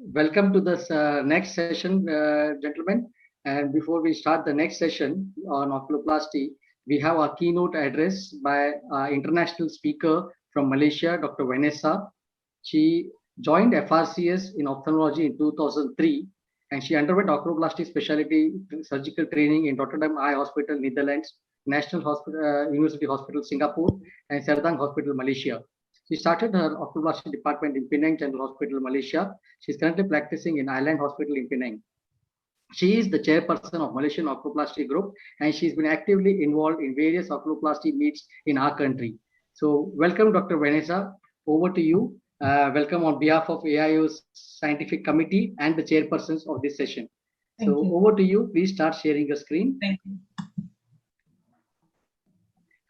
Welcome to this next session, gentlemen. And before we start the next session on oculoplasty, we have a keynote address by international speaker from Malaysia, Dr. Vanessa. She joined FRCS in ophthalmology in 2003, and she underwent oculoplasty specialty surgical training in Rotterdam Eye Hospital, Netherlands, National Hospital, University Hospital, Singapore, and Serdang Hospital, Malaysia. She started her oculoplasty department in Penang General Hospital, Malaysia. She is currently practicing in Island Hospital in Penang. She is the chairperson of Malaysian Oculoplasty Group, and she's been actively involved in various oculoplasty meets in our country. So, welcome, Dr. Vanessa. Over to you. Welcome on behalf of AIO's scientific committee and the chairpersons of this session. Thank you. Over to you. Please start sharing your screen. Thank you.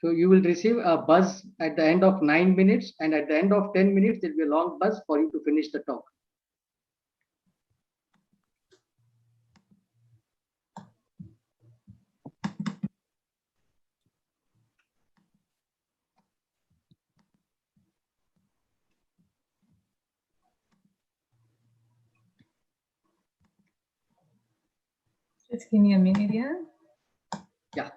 So you will receive a buzz at the end of 9 minutes, and at the end of 10 minutes, there will be a long buzz for you to finish the talk. Just give me a minute here. Yeah.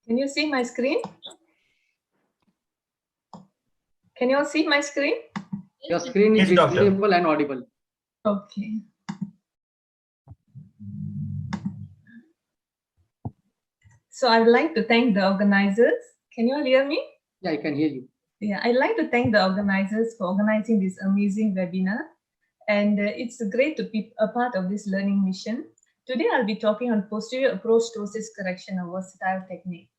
Can you see my screen? Can you all see my screen? Your screen is visible and audible. Okay. So I would like to thank the organizers. Can you all hear me? Yeah, I can hear you. Yeah, I'd like to thank the organizers for organizing this amazing webinar. And it's great to be a part of this learning mission. Today, I'll be talking on posterior approach ptosis correction, a versatile technique.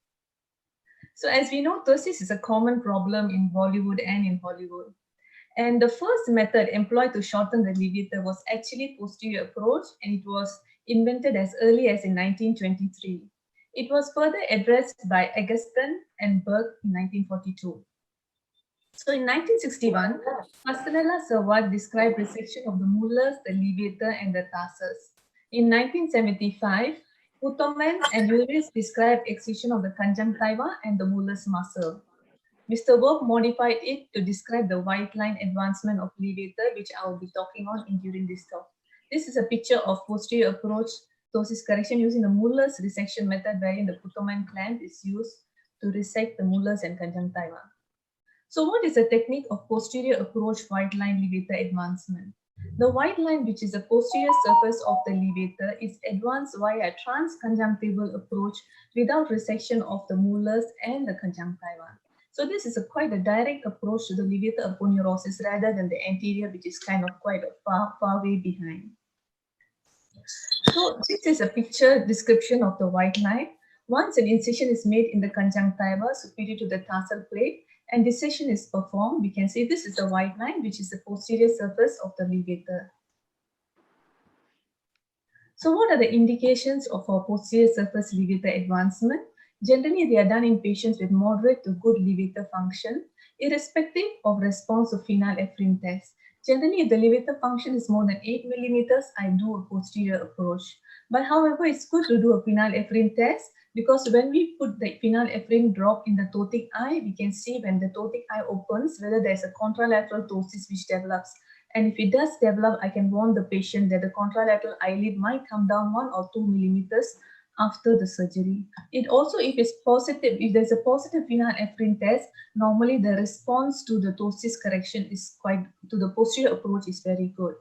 So as we know, ptosis is a common problem in Bollywood and in Hollywood. And the first method employed to shorten the levator was actually posterior approach, and it was invented as early as in 1923. It was further addressed by Augustin and Burke in 1942. So in 1961, Pastorella Servat described resection of the molars, the levator, and the tarsus. In 1975, Putoman and Uris described excision of the conjunctiva and the molars muscle. Mr. Wolf modified it to describe the white line advancement of levator, which I will be talking on during this talk. This is a picture of posterior approach ptosis correction using the molars resection method, wherein the Putoman clamp is used to resect the molars and conjunctiva. So what is the technique of posterior approach white line levator advancement? The white line, which is the posterior surface of the levator, is advanced via transconjunctival approach without resection of the molars and the conjunctiva. So this is quite a direct approach to the levator aponeurosis rather than the anterior, which is kind of quite a far way behind. So this is a picture description of the white line. Once an incision is made in the conjunctiva superior to the tarsal plate, and dissection is performed, we can see this is the white line, which is the posterior surface of the levator. So what are the indications of our posterior surface levator advancement? Generally, they are done in patients with moderate to good levator function, irrespective of response to phenylephrine test. Generally, if the levator function is more than 8 millimeters, I do a posterior approach. But however, it's good to do a phenylephrine test, because when we put the phenylephrine drop in the ptotic eye, we can see when the ptotic eye opens whether there's a contralateral ptosis which develops. And if it does develop, I can warn the patient that the contralateral eyelid might come down 1 or 2 millimeters after the surgery. It also, if it's positive, if there's a positive phenylephrine test, normally the response to the ptosis correction is to the posterior approach is very good.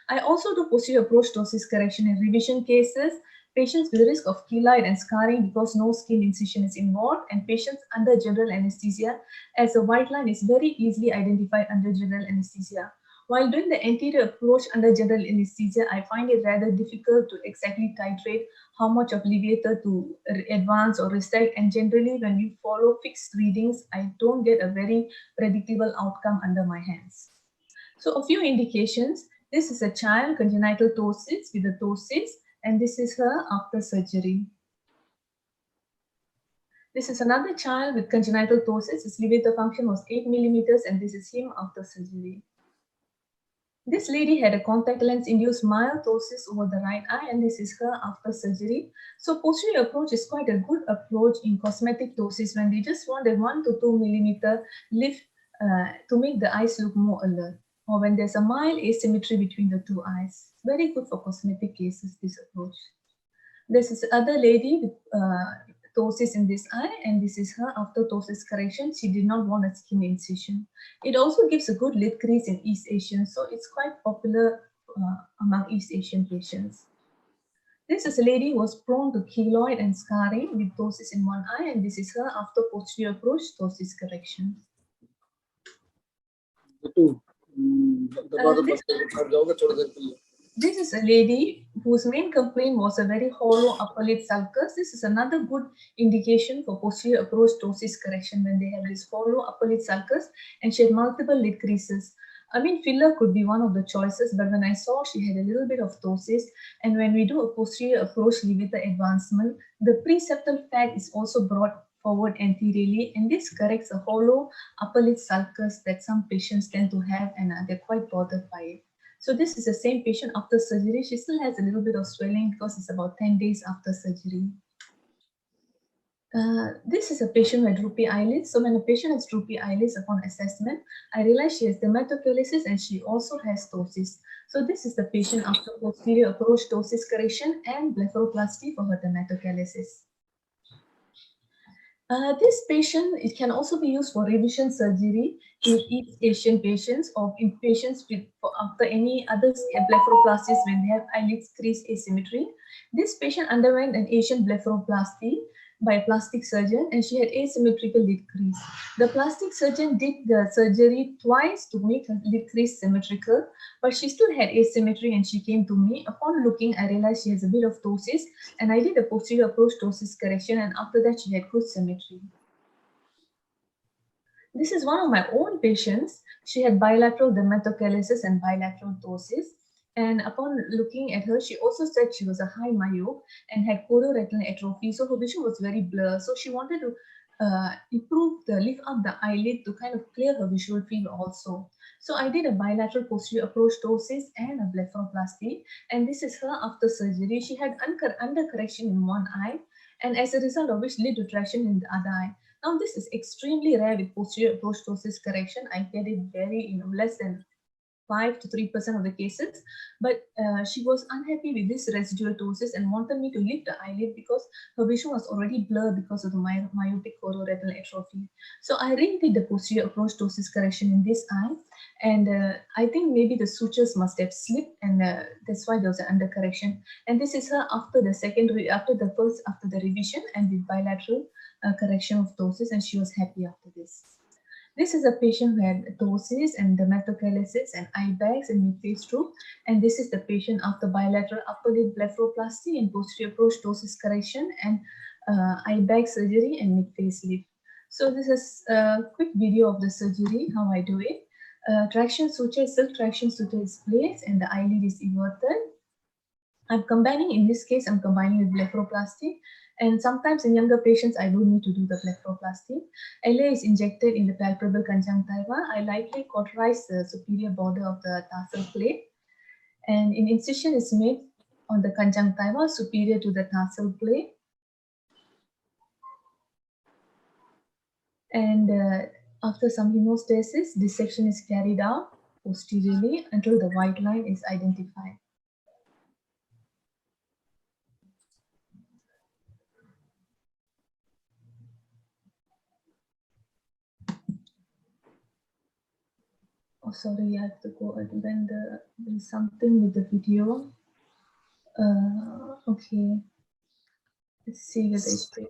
I also do posterior approach ptosis correction in revision cases, patients with risk of keloid and scarring because no skin incision is involved, and patients under general anesthesia, as the white line is very easily identified under general anesthesia. While doing the anterior approach under general anesthesia, I find it rather difficult to exactly titrate how much of levator to advance or resect, and generally when we follow fixed readings, I don't get a very predictable outcome under my hands. So a few indications. This is a child congenital ptosis with a ptosis, and this is her after surgery. This is another child with congenital ptosis. His levator function was 8 millimeters, and this is him after surgery. This lady had a contact lens induced mild ptosis over the right eye, and this is her after surgery. So posterior approach is quite a good approach in cosmetic ptosis when they just want a 1 to 2 millimeter lift to make the eyes look more alert, or when there's a mild asymmetry between the two eyes. Very good for cosmetic cases, this approach. This is other lady with ptosis in this eye, and this is her after ptosis correction. She did not want a skin incision. It also gives a good lid crease in East Asians, so it's quite popular among East Asian patients. This is a lady who was prone to keloid and scarring with ptosis in one eye, and this is her after posterior approach ptosis correction. This is a lady whose main complaint was a very hollow upper lid sulcus. This is another good indication for posterior approach ptosis correction when they have this hollow upper lid sulcus and she had multiple lid creases. I mean, filler could be one of the choices, but when I saw she had a little bit of ptosis, and when we do a posterior approach levator advancement, the preseptal fat is also brought forward anteriorly, and this corrects a hollow upper lid sulcus that some patients tend to have, and they're quite bothered by it. So this is the same patient after surgery. She still has a little bit of swelling because it's about 10 days after surgery. This is a patient who had droopy eyelids. So when a patient has droopy eyelids upon assessment, I realized she has dermatochalasis and she also has ptosis. So this is the patient after posterior approach ptosis correction and blepharoplasty for her dermatochalasis. This patient, it can also be used for revision surgery in East Asian patients or in patients with after any other blepharoplasties when they have eyelids crease asymmetry. This patient underwent an Asian blepharoplasty by a plastic surgeon, and she had asymmetrical lid crease. The plastic surgeon did the surgery twice to make her lid crease symmetrical, but she still had asymmetry and she came to me. Upon looking, I realized she has a bit of ptosis, and I did a posterior approach ptosis correction, and after that she had good symmetry. This is one of my own patients. She had bilateral dermatochalasis and bilateral ptosis. And upon looking at her, she also said she was a high myope and had chororetinal atrophy. So her vision was very blurred. So she wanted to lift up the eyelid to kind of clear her visual field also. So I did a bilateral posterior approach ptosis and a blepharoplasty. And this is her after surgery. She had undercorrection in one eye, and as a result of which lid retraction in the other eye. Now this is extremely rare with posterior approach ptosis correction. I get it very, less than 5 to 3% of the cases, but she was unhappy with this residual ptosis and wanted me to lift the eyelid because her vision was already blurred because of the myopic chororetinal atrophy. So I redid the posterior approach ptosis correction in this eye, and I think maybe the sutures must have slipped, and that's why there was an undercorrection. And this is her after the revision and with bilateral correction of ptosis, and she was happy after this. This is a patient who had ptosis and dermatochalasis and eye bags and mid-face droop. And this is the patient after bilateral upper lid blepharoplasty and posterior approach ptosis correction and eye bag surgery and mid-face lift. So this is a quick video of the surgery, how I do it. Traction suture, silk traction suture is placed and the eyelid is everted. In this case, I'm combining with blepharoplasty. And sometimes in younger patients, I don't need to do the blepharoplasty. LA is injected in the palpebral conjunctiva. I lightly cauterize the superior border of the tarsal plate. And an incision is made on the conjunctiva superior to the tarsal plate. And after some hemostasis, dissection is carried out posteriorly until the white line is identified. Oh, sorry, I have to go when there's something with the video. Okay. Let's see whether it's good.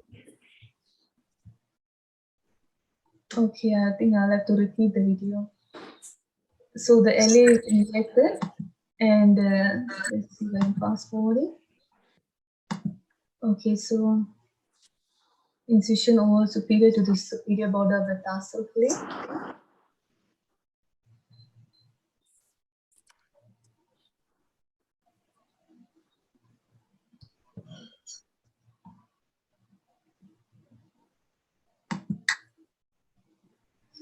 Okay, I think I'll have to repeat the video. So the LA is injected, and let's see if I can fast forward it. Okay, so incision over superior to the superior border of the tarsal plate.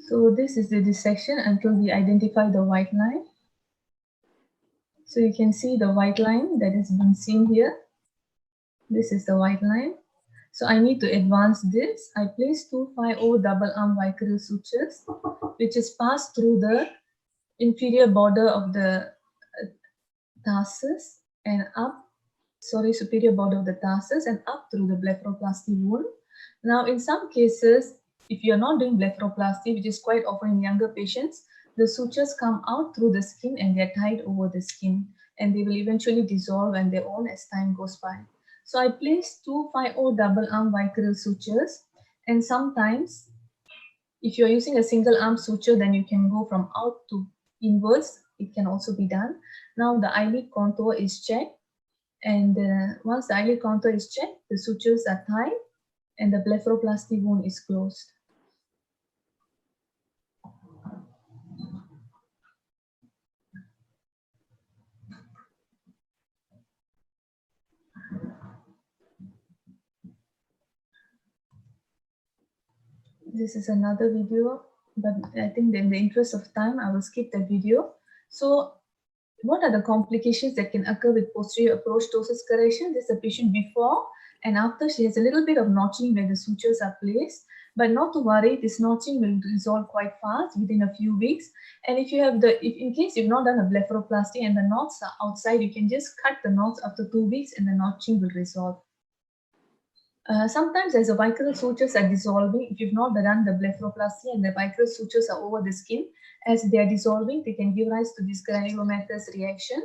So this is the dissection until we identify the white line. So you can see the white line that is being seen here. This is the white line. So I need to advance this. I place 250 double arm vicarial sutures, which is passed through the inferior border of the tarsus and superior border of the tarsus and up through the blepharoplasty wound. Now, in some cases, if you're not doing blepharoplasty, which is quite often in younger patients, the sutures come out through the skin and they're tied over the skin, and they will eventually dissolve on their own as time goes by. So I place 250 double arm vicarial sutures, and sometimes if you're using a single arm suture, then you can go from out to inwards. It can also be done. Now the eyelid contour is checked, and once the eyelid contour is checked, the sutures are tied and the blepharoplasty wound is closed. This is another video, but I think in the interest of time, I will skip that video. So what are the complications that can occur with posterior approach ptosis correction? This is a patient before and after. She has a little bit of notching where the sutures are placed, but not to worry, this notching will resolve quite fast within a few weeks. And if you have if in case you've not done a blepharoplasty and the knots are outside, you can just cut the knots after 2 weeks and the notching will resolve. Sometimes as the vicarial sutures are dissolving, if you've not done the blepharoplasty and the vicarial sutures are over the skin, as they are dissolving, they can give rise to this granulomatous reaction.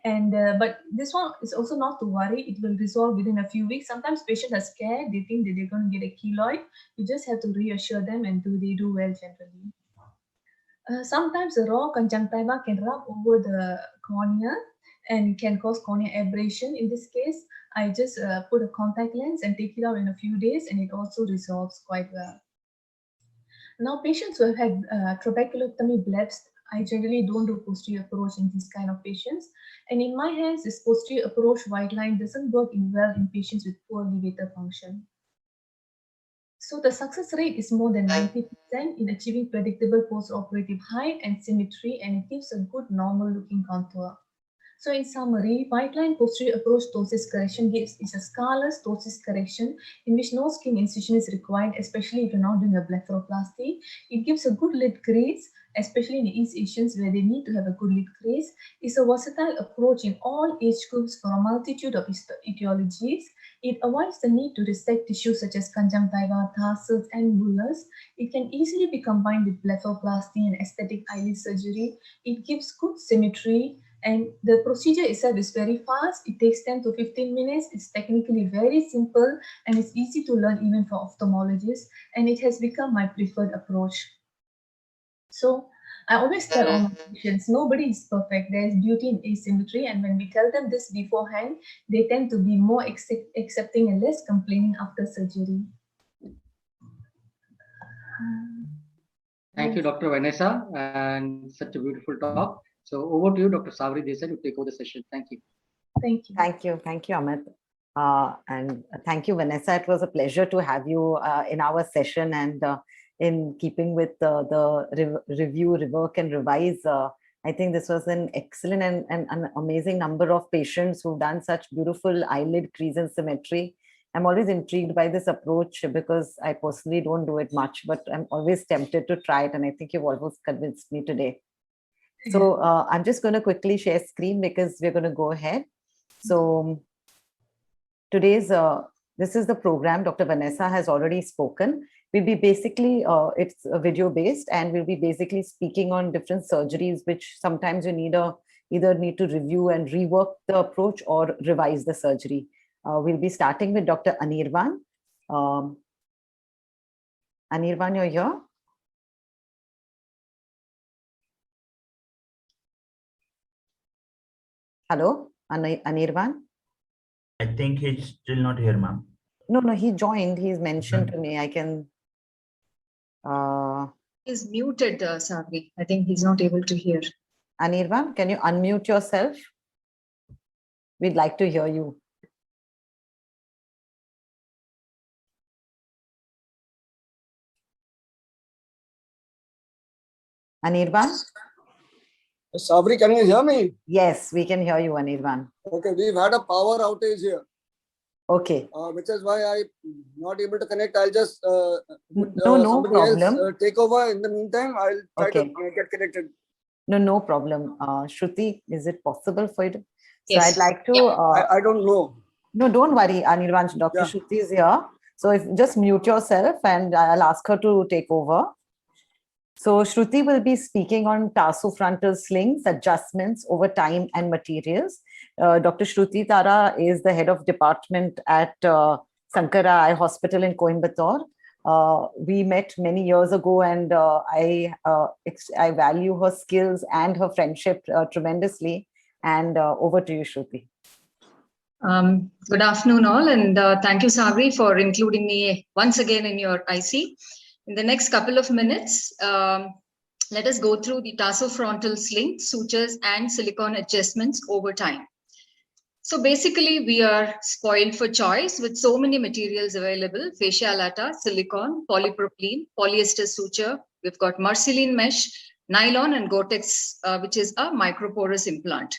And but this one is also not to worry, it will resolve within a few weeks. Sometimes patients are scared, they think that they're going to get a keloid. You just have to reassure them and they do well generally. Sometimes the raw conjunctiva can rub over the cornea and can cause cornea abrasion. In this case, I just put a contact lens and take it out in a few days, and it also resolves quite well. Now, patients who have had trabeculectomy blephs, I generally don't do posterior approach in these kind of patients. And in my hands, this posterior approach white line doesn't work well in patients with poor levator function. So the success rate is more than 90% in achieving predictable post-operative height and symmetry, and it gives a good normal looking contour. So in summary, white line posterior approach ptosis correction is a scarless ptosis correction in which no skin incision is required, especially if you're not doing a blepharoplasty. It gives a good lid crease, especially in East Asians where they need to have a good lid crease. It's a versatile approach in all age groups for a multitude of etiologies. It avoids the need to resect tissues such as conjunctiva, tarsus, and bullous. It can easily be combined with blepharoplasty and aesthetic eyelid surgery. It gives good symmetry, and the procedure itself is very fast. It takes 10 to 15 minutes. It's technically very simple and it's easy to learn even for ophthalmologists, and it has become my preferred approach. So I always tell all my patients, nobody is perfect. There's beauty in asymmetry, and when we tell them this beforehand, they tend to be more accepting and less complaining after surgery. Thank you, Dr. Vanessa, and such a beautiful talk. So over to you, Dr. Savri Desai, to take over the session. Thank you. Thank you. Thank you. Thank you, Amit. And thank you, Vanessa. It was a pleasure to have you in our session, and in keeping with the review, rework, and revise. I think this was an excellent and an amazing number of patients who've done such beautiful eyelid crease and symmetry. I'm always intrigued by this approach because I personally don't do it much, but I'm always tempted to try it. And I think you've almost convinced me today. So I'm just going to quickly share screen because we're going to go ahead. So today's, this is the program. Dr. Vanessa has already spoken. We'll be basically, it's video based, and we'll be basically speaking on different surgeries, which sometimes you need either need to review and rework the approach or revise the surgery. We'll be starting with Dr. Anirvan. Anirvan, you're here? Hello, Anirvan? I think he's still not here, ma'am. No, he joined. He's mentioned to me. I can. He's muted, Savri. I think he's not able to hear. Anirvan, can you unmute yourself? We'd like to hear you. Anirvan? Savri, can you hear me? Yes, we can hear you, Anirvan. Okay, we've had a power outage here. Okay. which is why I'm not able to connect. I'll just would, No somebody problem. else take over. In the meantime, I'll try Okay. to get connected. No problem. Shruti, is it possible for you to? So Yes. I'd like to. Yeah. I don't know. No, don't worry, Anirvansh. Dr. Yeah. Shruti is here. So if just mute yourself and I'll ask her to take over. So Shruti will be speaking on tarsofrontal slings, adjustments over time and materials. Dr. Shruti Tara is the head of department at Sankara Eye Hospital in Coimbatore. We met many years ago, and I value her skills and her friendship tremendously. And over to you, Shruti. Good afternoon, all, and thank you, Savri, for including me once again in your IC. In the next couple of minutes, let us go through the tarsofrontal sling, sutures, and silicone adjustments over time. So basically, we are spoiled for choice with so many materials available: fascia lata, silicone, polypropylene, polyester suture. We've got Marceline mesh, nylon, and Gore-Tex, which is a microporous implant.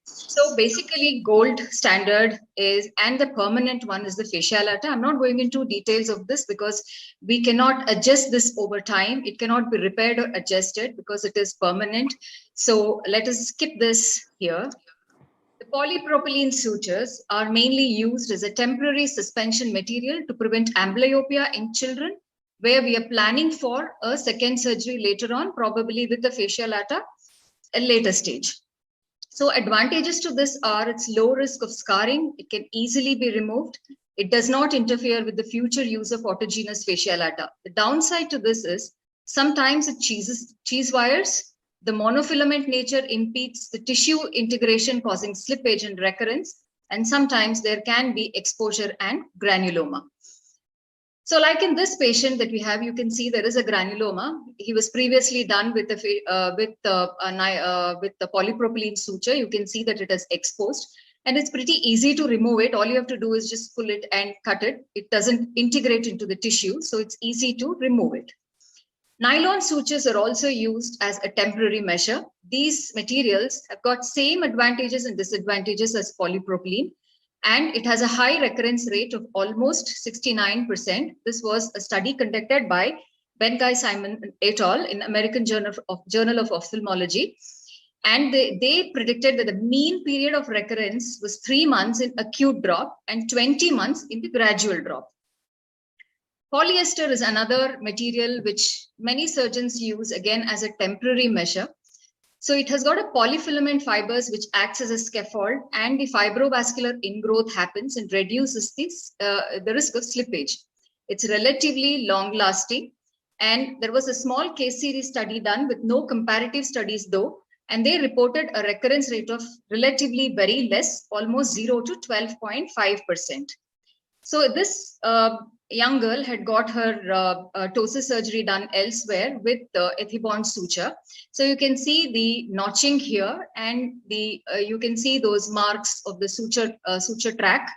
So basically, gold standard is, and the permanent one is the fascia lata. I'm not going into details of this because we cannot adjust this over time. It cannot be repaired or adjusted because it is permanent. So let us skip this here. The polypropylene sutures are mainly used as a temporary suspension material to prevent amblyopia in children, where we are planning for a second surgery later on, probably with the fascia lata, a later stage. So advantages to this are its low risk of scarring. It can easily be removed. It does not interfere with the future use of autogenous fascia lata. The downside to this is sometimes it cheese wires. The monofilament nature impedes the tissue integration, causing slippage and recurrence. And sometimes there can be exposure and granuloma. So like in this patient that we have, you can see there is a granuloma. He was previously done with the polypropylene suture. You can see that it is exposed, and it's pretty easy to remove it. All you have to do is just pull it and cut it. It doesn't integrate into the tissue, so it's easy to remove it. Nylon sutures are also used as a temporary measure. These materials have got same advantages and disadvantages as polypropylene, and it has a high recurrence rate of almost 69%. This was a study conducted by Benkei-Simon et al. In American Journal of Ophthalmology. And they predicted that the mean period of recurrence was 3 months in acute drop and 20 months in the gradual drop. Polyester is another material which many surgeons use again as a temporary measure. So it has got a polyfilament fibers which acts as a scaffold, and the fibrovascular ingrowth happens and reduces the risk of slippage. It's relatively long lasting, and there was a small case series study done with no comparative studies though, and they reported a recurrence rate of relatively very less, almost 0 to 12.5%. So this young girl had got her ptosis surgery done elsewhere with ethibond suture. So you can see the notching here, and you can see those marks of the suture track.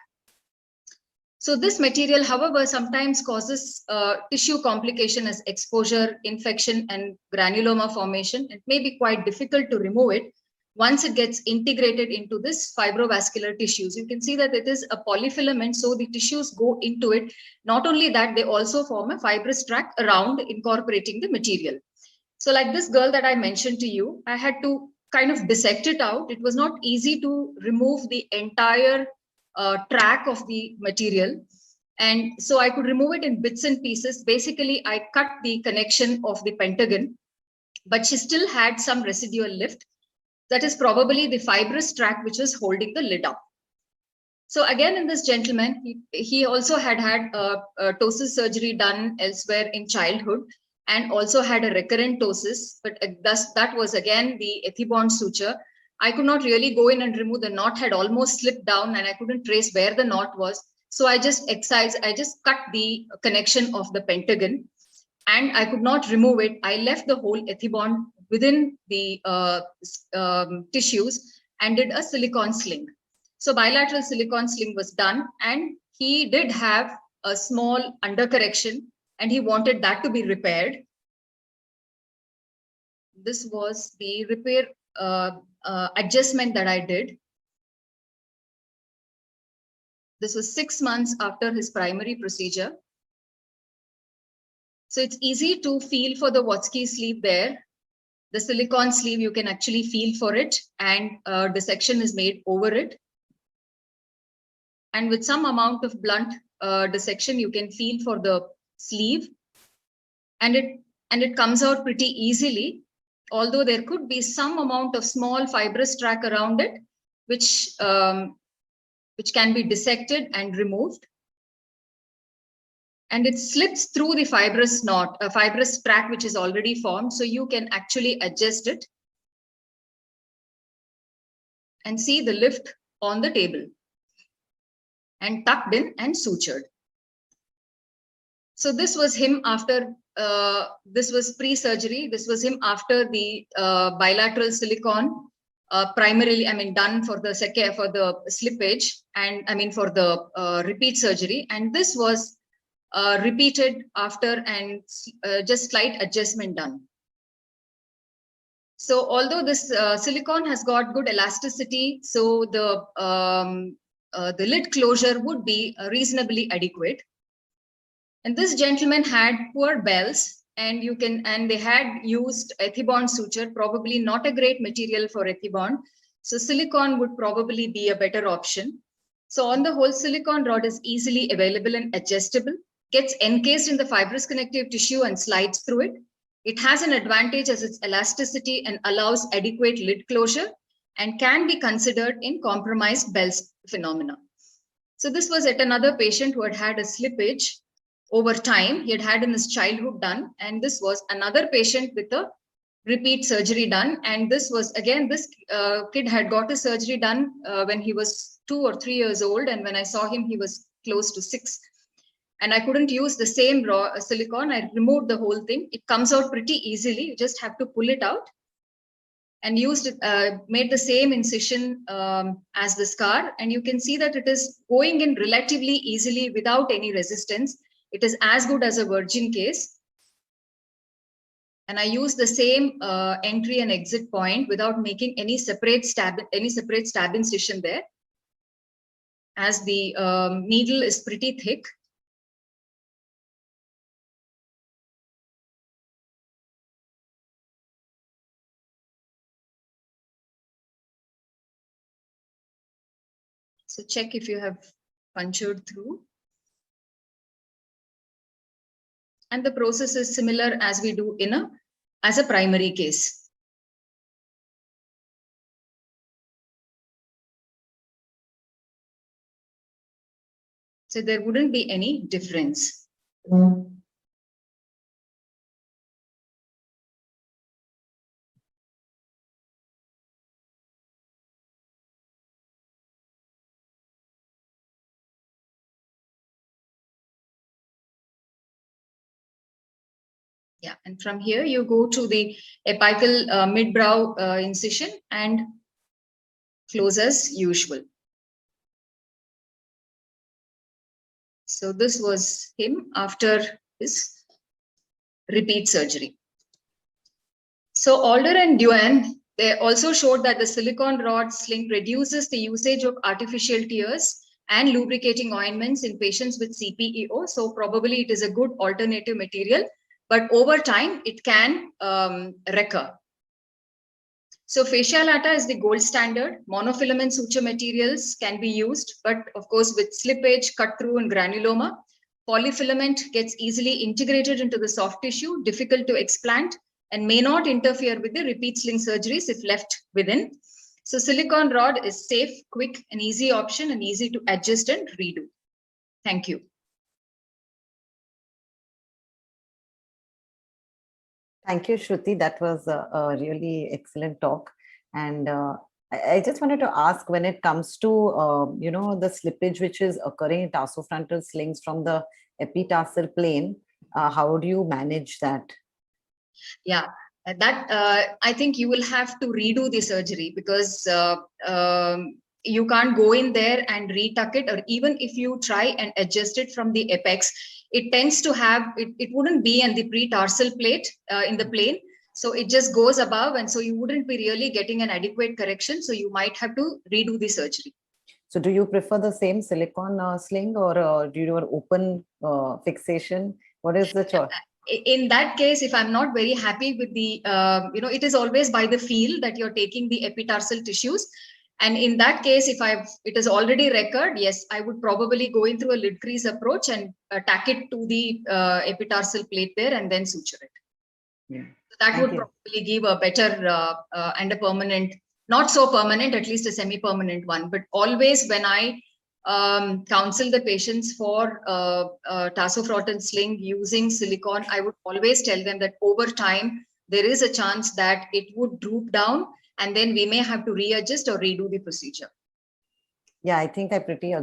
So this material, however, sometimes causes tissue complication as exposure, infection, and granuloma formation. It may be quite difficult to remove it once it gets integrated into this fibrovascular tissues. You can see that it is a polyfilament, so the tissues go into it. Not only that, they also form a fibrous tract around incorporating the material. So like this girl that I mentioned to you, I had to kind of dissect it out. It was not easy to remove the entire track of the material. And so I could remove it in bits and pieces. Basically, I cut the connection of the pentagon, but she still had some residual lift. That is probably the fibrous tract which was holding the lid up. So again, in this gentleman, he also had a ptosis surgery done elsewhere in childhood, and also had a recurrent ptosis, but thus that was again the ethibond suture. I could not really go in and remove. The knot had almost slipped down, and I couldn't trace where the knot was. So I just cut the connection of the pentagon, and I could not remove it. I left the whole ethibond within the tissues and did a silicone sling. So bilateral silicone sling was done, and he did have a small undercorrection, and he wanted that to be repaired. This was the repair adjustment that I did. This was 6 months after his primary procedure. So it's easy to feel for the Watzke sleeve there. The silicone sleeve, you can actually feel for it, and dissection is made over it. And with some amount of blunt dissection, you can feel for the sleeve, and it comes out pretty easily, although there could be some amount of small fibrous tract around it, which can be dissected and removed. And it slips through the fibrous knot, a fibrous tract which is already formed, so you can actually adjust it and see the lift on the table, and tucked in and sutured. So this was him after, this was pre-surgery. This was him after the bilateral silicone, primarily, done for the slippage, and for the repeat surgery. And this was repeated after, and just slight adjustment done. So although this silicone has got good elasticity, so the lid closure would be reasonably adequate. And this gentleman had poor bells, and they had used Ethibond suture, probably not a great material for Ethibond. So silicone would probably be a better option. So on the whole, silicone rod is easily available and adjustable, gets encased in the fibrous connective tissue and slides through it. It has an advantage as its elasticity and allows adequate lid closure, and can be considered in compromised Bell's phenomena. So this was yet another patient who had had a slippage over time. He had had in his childhood done, and this was another patient with a repeat surgery done. And this was, again, this kid had got a surgery done when he was 2 or 3 years old, and when I saw him, he was close to 6. And I couldn't use the same raw silicone. I removed the whole thing. It comes out pretty easily. You just have to pull it out, and made the same incision as the scar. And you can see that it is going in relatively easily without any resistance. It is as good as a virgin case. And I use the same entry and exit point without making any separate stab incision there, as the needle is pretty thick. So check if you have punctured through. And the process is similar as we do as a primary case. So there wouldn't be any difference. Yeah, and from here you go to the apical midbrow incision and close as usual. So this was him after his repeat surgery. So Alder and Duane, they also showed that the silicone rod sling reduces the usage of artificial tears and lubricating ointments in patients with CPEO. So probably it is a good alternative material, but over time it can recur. So fascia lata is the gold standard. Monofilament suture materials can be used, but of course with slippage, cut through, and granuloma. Polyfilament gets easily integrated into the soft tissue, difficult to explant, and may not interfere with the repeat sling surgeries if left within. So silicone rod is safe, quick, and easy option, and easy to adjust and redo. Thank you. Thank you, Shruti. That was a really excellent talk. And I just wanted to ask, when it comes to, the slippage which is occurring in tarsofrontal slings from the epitarsal plane, how do you manage that? Yeah, that I think you will have to redo the surgery, because you can't go in there and retuck it, or even if you try and adjust it from the apex, it tends to have, it wouldn't be in the pre-tarsal plate in the plane. So it just goes above, and so you wouldn't be really getting an adequate correction. So you might have to redo the surgery. So do you prefer the same silicone sling, or do you do an open fixation? What is the choice? In that case, if I'm not very happy with the, it is always by the feel that you're taking the epitarsal tissues. And in that case, if it is already recurred, yes, I would probably go in through a lid crease approach and tack it to the epitarsal plate there and then suture it. Yeah. So that Thank would you. probably give a better and a permanent, not so permanent, at least a semi-permanent one. But always when I counsel the patients for Tasofrotin sling using silicone, I would always tell them that over time, there is a chance that it would droop down, and then we may have to readjust or redo the procedure. Yeah, I think I pretty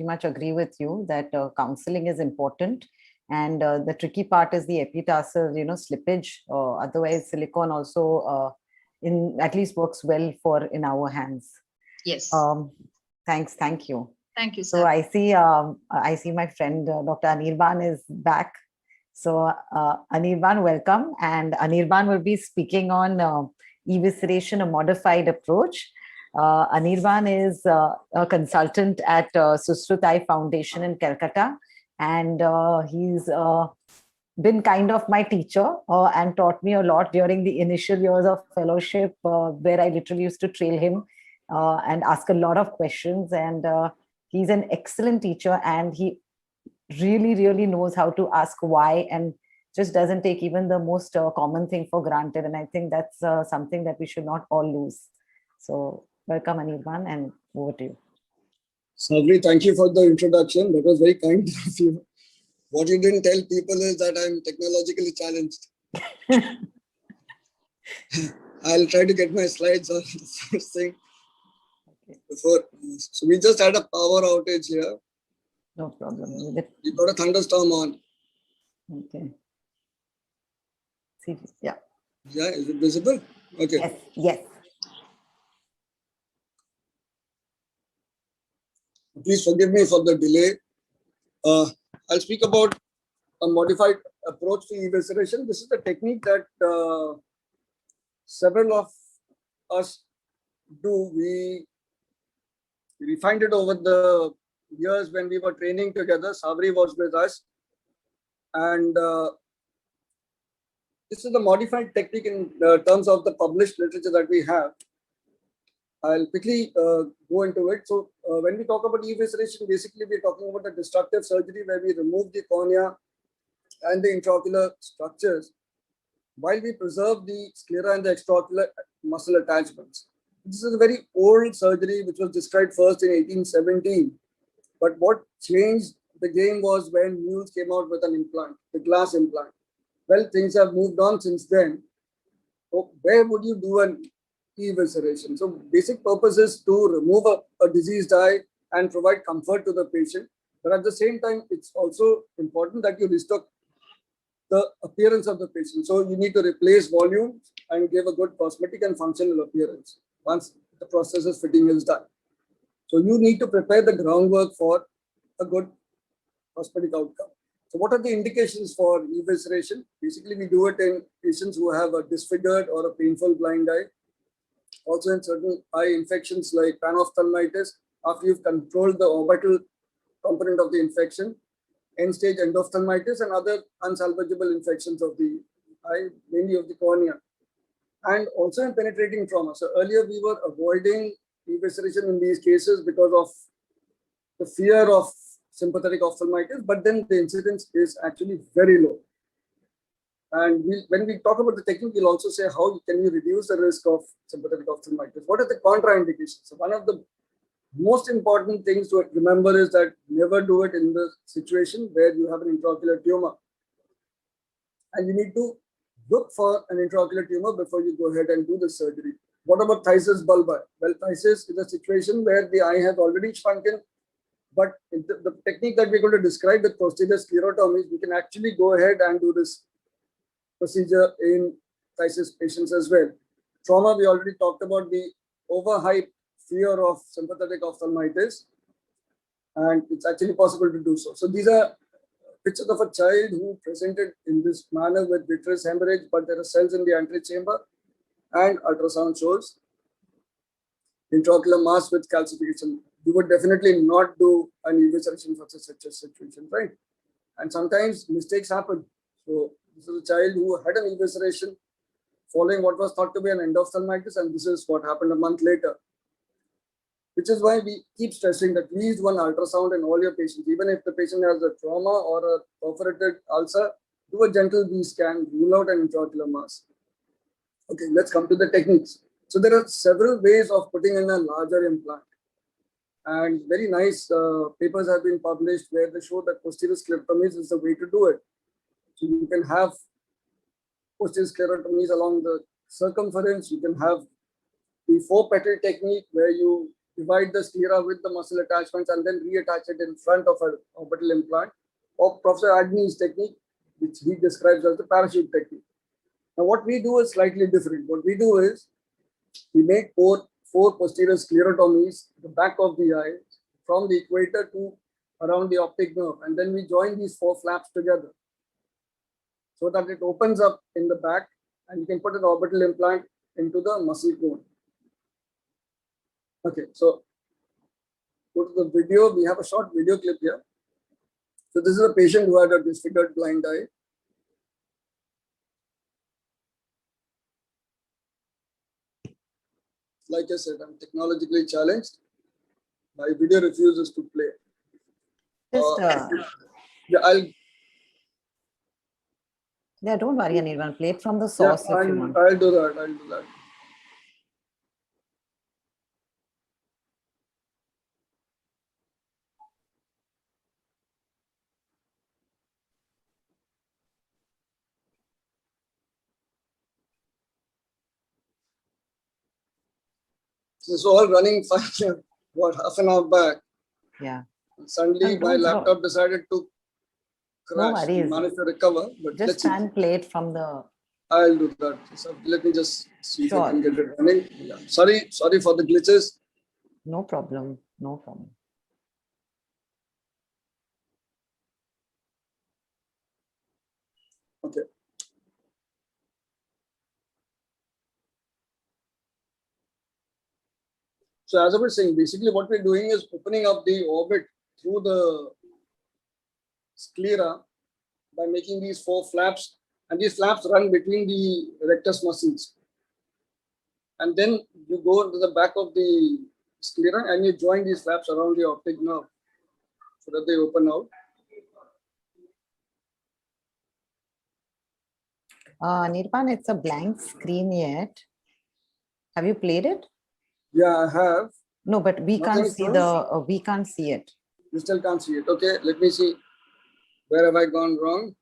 much agree with you that counseling is important. And the tricky part is the epitarsal, slippage. Otherwise, silicone also at least works well in our hands. Yes. Thanks. Thank you. Thank you, sir. So I see my friend Dr. Anirban is back. So Anirban, welcome. And Anirban will be speaking on evisceration, a modified approach. Anirban is a consultant at Susrutai Foundation in Calcutta, and he's been kind of my teacher and taught me a lot during the initial years of fellowship, where I literally used to trail him and ask a lot of questions. And he's an excellent teacher, and he really, really knows how to ask why, and just doesn't take even the most common thing for granted. And I think that's something that we should not all lose. So welcome, Anirban, and over to you. Savri, thank you for the introduction. That was very kind of you. What you didn't tell people is that I'm technologically challenged. I'll try to get my slides on the first thing. Before, so we just had a power outage here. No problem. We got a thunderstorm on. Okay. See, yeah. Yeah, is it visible? Okay. Yes. Yes. Please forgive me for the delay. I'll speak about a modified approach to evisceration. This is the technique that several of us do. We refined it over the years when we were training together. Savri was with us. And this is the modified technique in terms of the published literature that we have. I'll quickly go into it. So when we talk about evisceration, basically we're talking about a destructive surgery where we remove the cornea and the intraocular structures while we preserve the sclera and the extraocular muscle attachments. This is a very old surgery which was described first in 1817. But what changed the game was when Mules came out with an implant, the glass implant. Well, things have moved on since then. So where would you do an evisceration? So basic purpose is to remove a diseased eye and provide comfort to the patient. But at the same time, it's also important that you restore the appearance of the patient. So you need to replace volume and give a good cosmetic and functional appearance once the process of fitting is done. So you need to prepare the groundwork for a good cosmetic outcome. So what are the indications for evisceration? Basically, we do it in patients who have a disfigured or a painful blind eye. Also in certain eye infections like panophthalmitis, after you've controlled the orbital component of the infection, end-stage endophthalmitis and other unsalvageable infections of the eye, mainly of the cornea. And also in penetrating trauma. So earlier we were avoiding evisceration in these cases because of the fear of sympathetic ophthalmitis, but then the incidence is actually very low. And when we talk about the technique, we'll also say how can you reduce the risk of sympathetic ophthalmitis. What are the contraindications? So one of the most important things to remember is that never do it in the situation where you have an intraocular tumor. And you need to look for an intraocular tumor before you go ahead and do the surgery. What about phthisis bulbi? Well, phthisis is a situation where the eye has already shrunken, but the technique that we're going to describe with posterior sclerotomy, we can actually go ahead and do this procedure in phthisis patients as well. Trauma, we already talked about the overhyped fear of sympathetic ophthalmitis, and it's actually possible to do so. So these are pictures of a child who presented in this manner with vitreous hemorrhage, but there are cells in the antechamber, and ultrasound shows intraocular mass with calcification. you would definitely not do an evisceration for such a situation, right? And sometimes mistakes happen. So this is a child who had an evisceration following what was thought to be an endophthalmitis, and this is what happened a month later. Which is why we keep stressing that please do one ultrasound in all your patients. Even if the patient has a trauma or a perforated ulcer, do a gentle B scan, rule out an intraocular mass. Okay, let's come to the techniques. So there are several ways of putting in a larger implant. And very nice papers have been published where they show that posterior sclerotomies is the way to do it. So you can have posterior sclerotomies along the circumference. You can have the 4-petal technique where you divide the sclera with the muscle attachments and then reattach it in front of an orbital implant, or Professor Agne's technique, which he describes as the parachute technique. Now, what we do is slightly different. What we do is we make four posterior sclerotomies at the back of the eye from the equator to around the optic nerve, and then we join these 4 flaps together so that it opens up in the back and you can put an orbital implant into the muscle cone. Okay, so go to the video. We have a short video clip here. So this is a patient who had a disfigured blind eye. Like I said, I'm technologically challenged. My video refuses to play. Just, yeah, don't worry, Anirban. Play it from the source if you want. I'll do that. I'll do that. This is all running fine. What, half an hour back? Yeah. Suddenly, And my don't- laptop decided to No crash. We worries. managed to recover, but Just let's see. try and play it from the. I'll do that. So let me just see if I Sure. can get it running. Yeah. Sorry for the glitches. No problem. No problem. Okay. So as I was saying, basically what we're doing is opening up the orbit through the sclera by making these 4 flaps, and these flaps run between the rectus muscles. And then you go into the back of the sclera and you join these flaps around the optic nerve so that they open out. Nirpan, it's a blank screen yet. Have you played it? Yeah, I have. No, but we Nothing can't see shows? we can't see it. You still can't see it. Okay, let me see. Where have I gone wrong?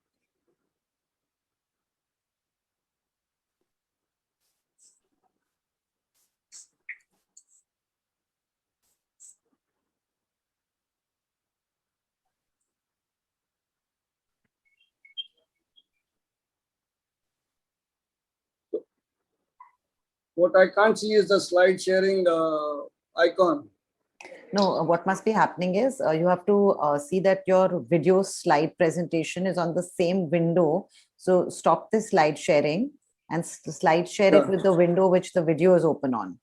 What I can't see is the slide sharing icon. No, what must be happening is you have to see that your video slide presentation is on the same window. So stop the slide sharing and slide share it Yeah. with the window which the video is open on.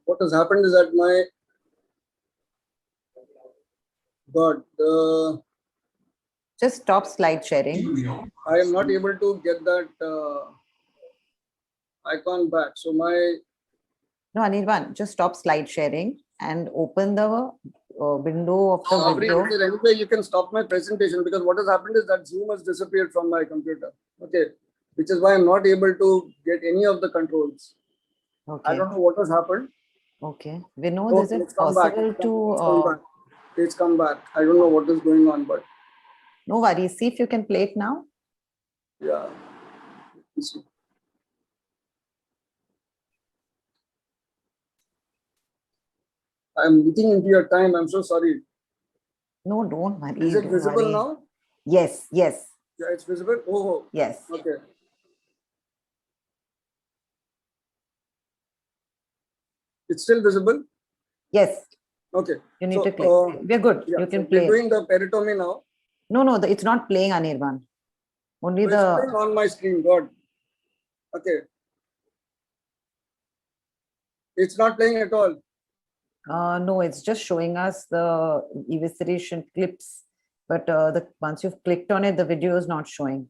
What has happened is that my God, Just stop slide sharing. I am not able to get that icon back. So my No, Anirban, just stop slide sharing and open the window of the Sabri, video. anyway, you can stop my presentation because what has happened is that Zoom has disappeared from my computer. Okay, which is why I'm not able to get any of the controls. I Okay. don't know what has happened. Okay. We know Oh, is it it's come back. possible It's to come back. It's come back. I don't know what is going on, but no worries. See if you can play it now. yeah. Let me see. I'm looking into your time. I'm so sorry. No, don't worry. Is it don't visible worry. now? Yes, yes, Yeah, it's visible. Oh, yes. okay. It's still visible. Yes, Okay. you need So, to click. We're good. Yeah, You can so play we're it. doing the peritomy now. No, no, it's not playing, Anirban. Only So it's playing the on my screen. God. Okay. It's not playing at all. No, it's just showing us the evisceration clips, but once you've clicked on it, the video is not showing.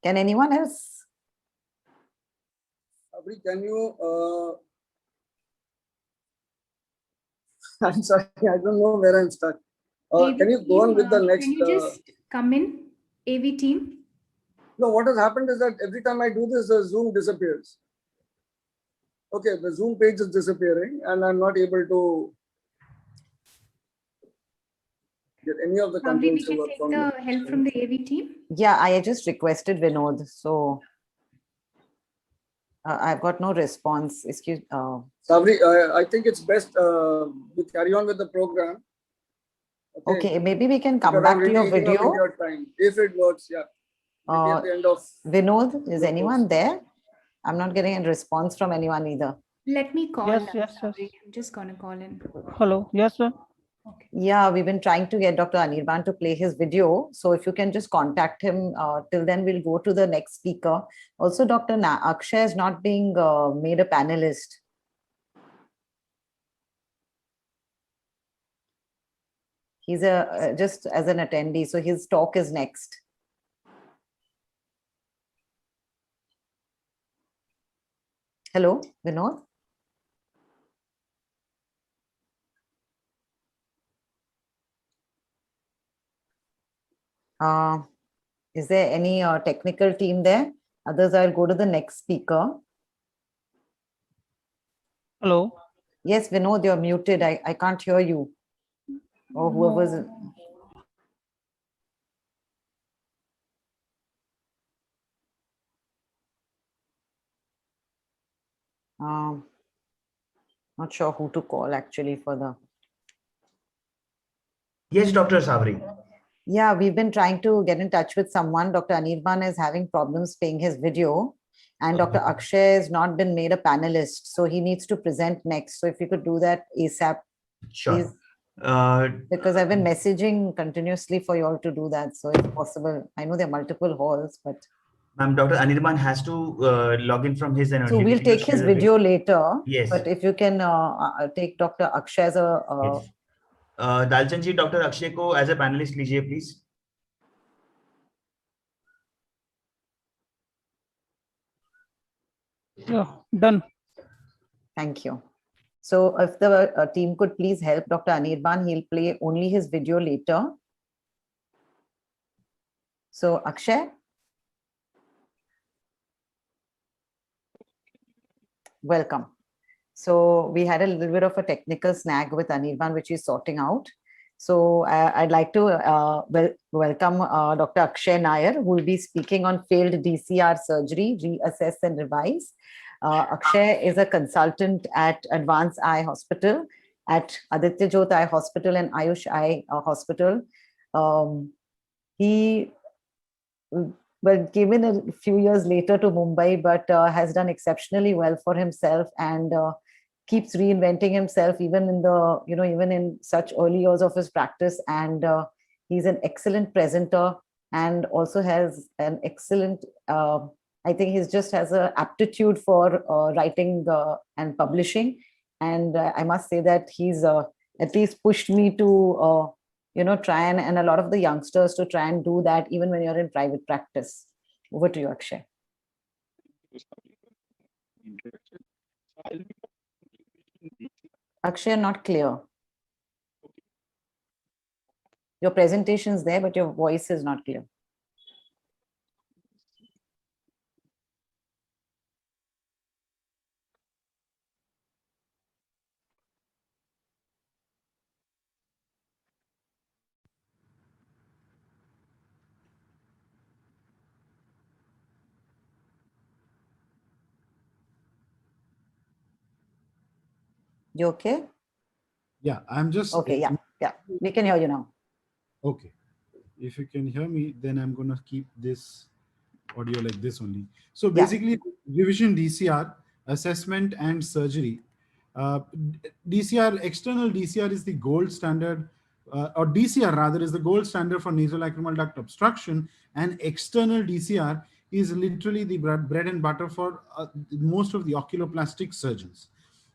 Can anyone else? Sabri, can you? I'm sorry, I don't know where I'm stuck. Can you go on with the next? Can you just come in, AV team? No, what has happened is that every time I do this, the Zoom disappears. Okay, the Zoom page is disappearing, and I'm not able to get any of the Probably we controls to can work take from the the help from the AV team. Yeah, I just requested Vinod, so I've got no response. Excuse. Sabri, I think it's best we carry on with the program. Okay, maybe we can come Because back I'm to your really eating up video. your time. If it works, yeah. Maybe at the end of Vinod, is your anyone there? I'm not getting a response from anyone either. Let me call. Yes, yes, yes. I'm just gonna call in. Hello. Yes, sir. Okay. Yeah, we've been trying to get Dr. Anirban to play his video. So if you can just contact him, till then we'll go to the next speaker. Also, Dr. Akshay is not being made a panelist. He's just as an attendee. So his talk is next. Hello, Vinod. Is there any technical team there? Others, I'll go to the next speaker. Hello. Yes, Vinod, you're muted. I can't hear you. Or whoever's. Not sure who to call actually for the. Yes, Dr. Sabri. Yeah, we've been trying to get in touch with someone. Dr. Anirban is having problems playing his video, and Dr. Akshay has not been made a panelist, so he needs to present next. So if you could do that ASAP, Sure. please. Because I've been messaging continuously for you all to do that. So if possible, I know there are multiple halls, but. Ma'am, Dr. Anirban has to log in from his end. So we'll take his video later. Yes. But if you can take Dr. Akshay as a. Yes. Dalchan ji, Dr. Akshay को as a panelist लीजिए, please. Yeah, done. Thank you. So if the team could please help Dr. Anirban, he'll play only his video later. So Akshay. Welcome. So we had a little bit of a technical snag with Anirban, which he's sorting out. So I'd like to welcome Dr. Akshay Nair, who will be speaking on failed DCR surgery, reassess and revise. Akshay is a consultant at Advanced Eye Hospital, at Aditya Jyot Eye Hospital and Ayush Eye Hospital. He came in a few years later to Mumbai, but has done exceptionally well for himself and keeps reinventing himself even in the, even in such early years of his practice. And he's an excellent presenter and also has an excellent, I think he just has an aptitude for writing and publishing. And I must say that he's at least pushed me to, try and a lot of the youngsters to try and do that even when you're in private practice. Over to you, Akshay. Akshay, not clear. Your presentation is there, but your voice is not clear. You okay? Yeah, I'm just okay. Yeah, we can hear you now. Okay, if you can hear me, then I'm gonna keep this audio like this only. So basically, revision DCR, assessment and surgery. DCR, external DCR is the gold standard, or DCR rather is the gold standard for nasolacrimal duct obstruction, and external DCR is literally the bread and butter for most of the oculoplastic surgeons.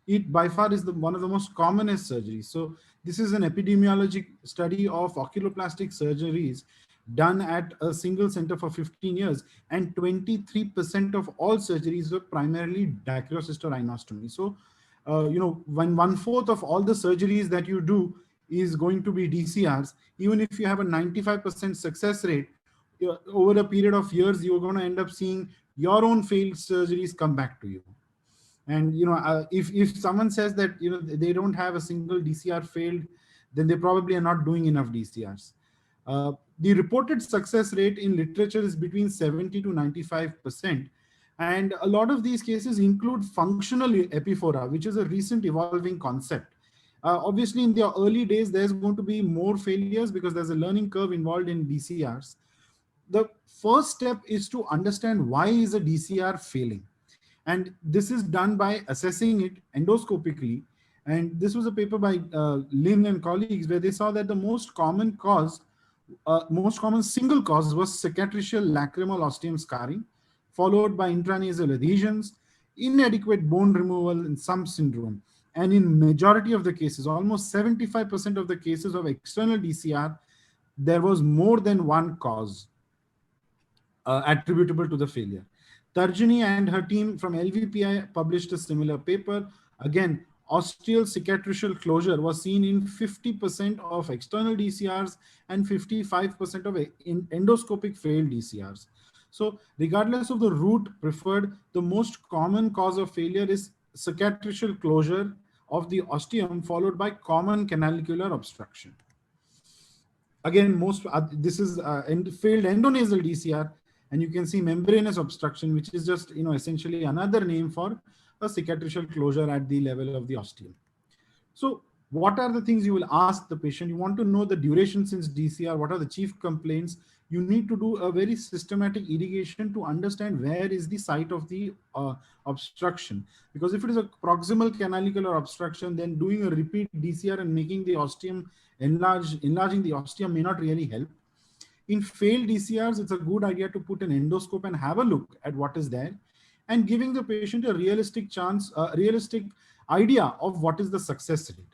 it by far is one of the most commonest surgeries. So this is an epidemiologic study of oculoplastic surgeries done at a single center for 15 years, and 23% of all surgeries were primarily dichrocyst or rhinostomy. So, when 1/4 of all the surgeries that you do is going to be DCRs, even if you have a 95% success rate, over a period of years, you're going to end up seeing your own failed surgeries come back to you. And if someone says that they don't have a single DCR failed, then they probably are not doing enough DCRs. The reported success rate in literature is between 70 to 95%. And a lot of these cases include functional epiphora, which is a recent evolving concept. Obviously, in the early days, there's going to be more failures because there's a learning curve involved in DCRs. The first step is to understand why is a DCR failing. And this is done by assessing it endoscopically. And this was a paper by Lin and colleagues where they saw that the most common single cause was cicatricial lacrimal ostium scarring, followed by intranasal adhesions, inadequate bone removal, and some syndrome. And in majority of the cases, almost 75% of the cases of external DCR, there was more than one cause attributable to the failure. Tarjini and her team from LVPI published a similar paper. Again, ostial cicatricial closure was seen in 50% of external DCRs and 55% of endoscopic failed DCRs. So regardless of the route preferred, the most common cause of failure is cicatricial closure of the ostium, followed by common canalicular obstruction. Again, this is failed endonasal DCR, and you can see membranous obstruction, which is just essentially another name for a cicatricial closure at the level of the ostium. So what are the things you will ask the patient? You want to know the duration since DCR, what are the chief complaints? You need to do a very systematic irrigation to understand where is the site of the obstruction. Because if it is a proximal canalicular obstruction, then doing a repeat DCR and making the ostium enlarging the ostium may not really help. In failed DCRs, it's a good idea to put an endoscope and have a look at what is there, and giving the patient a realistic idea of what is the success rate.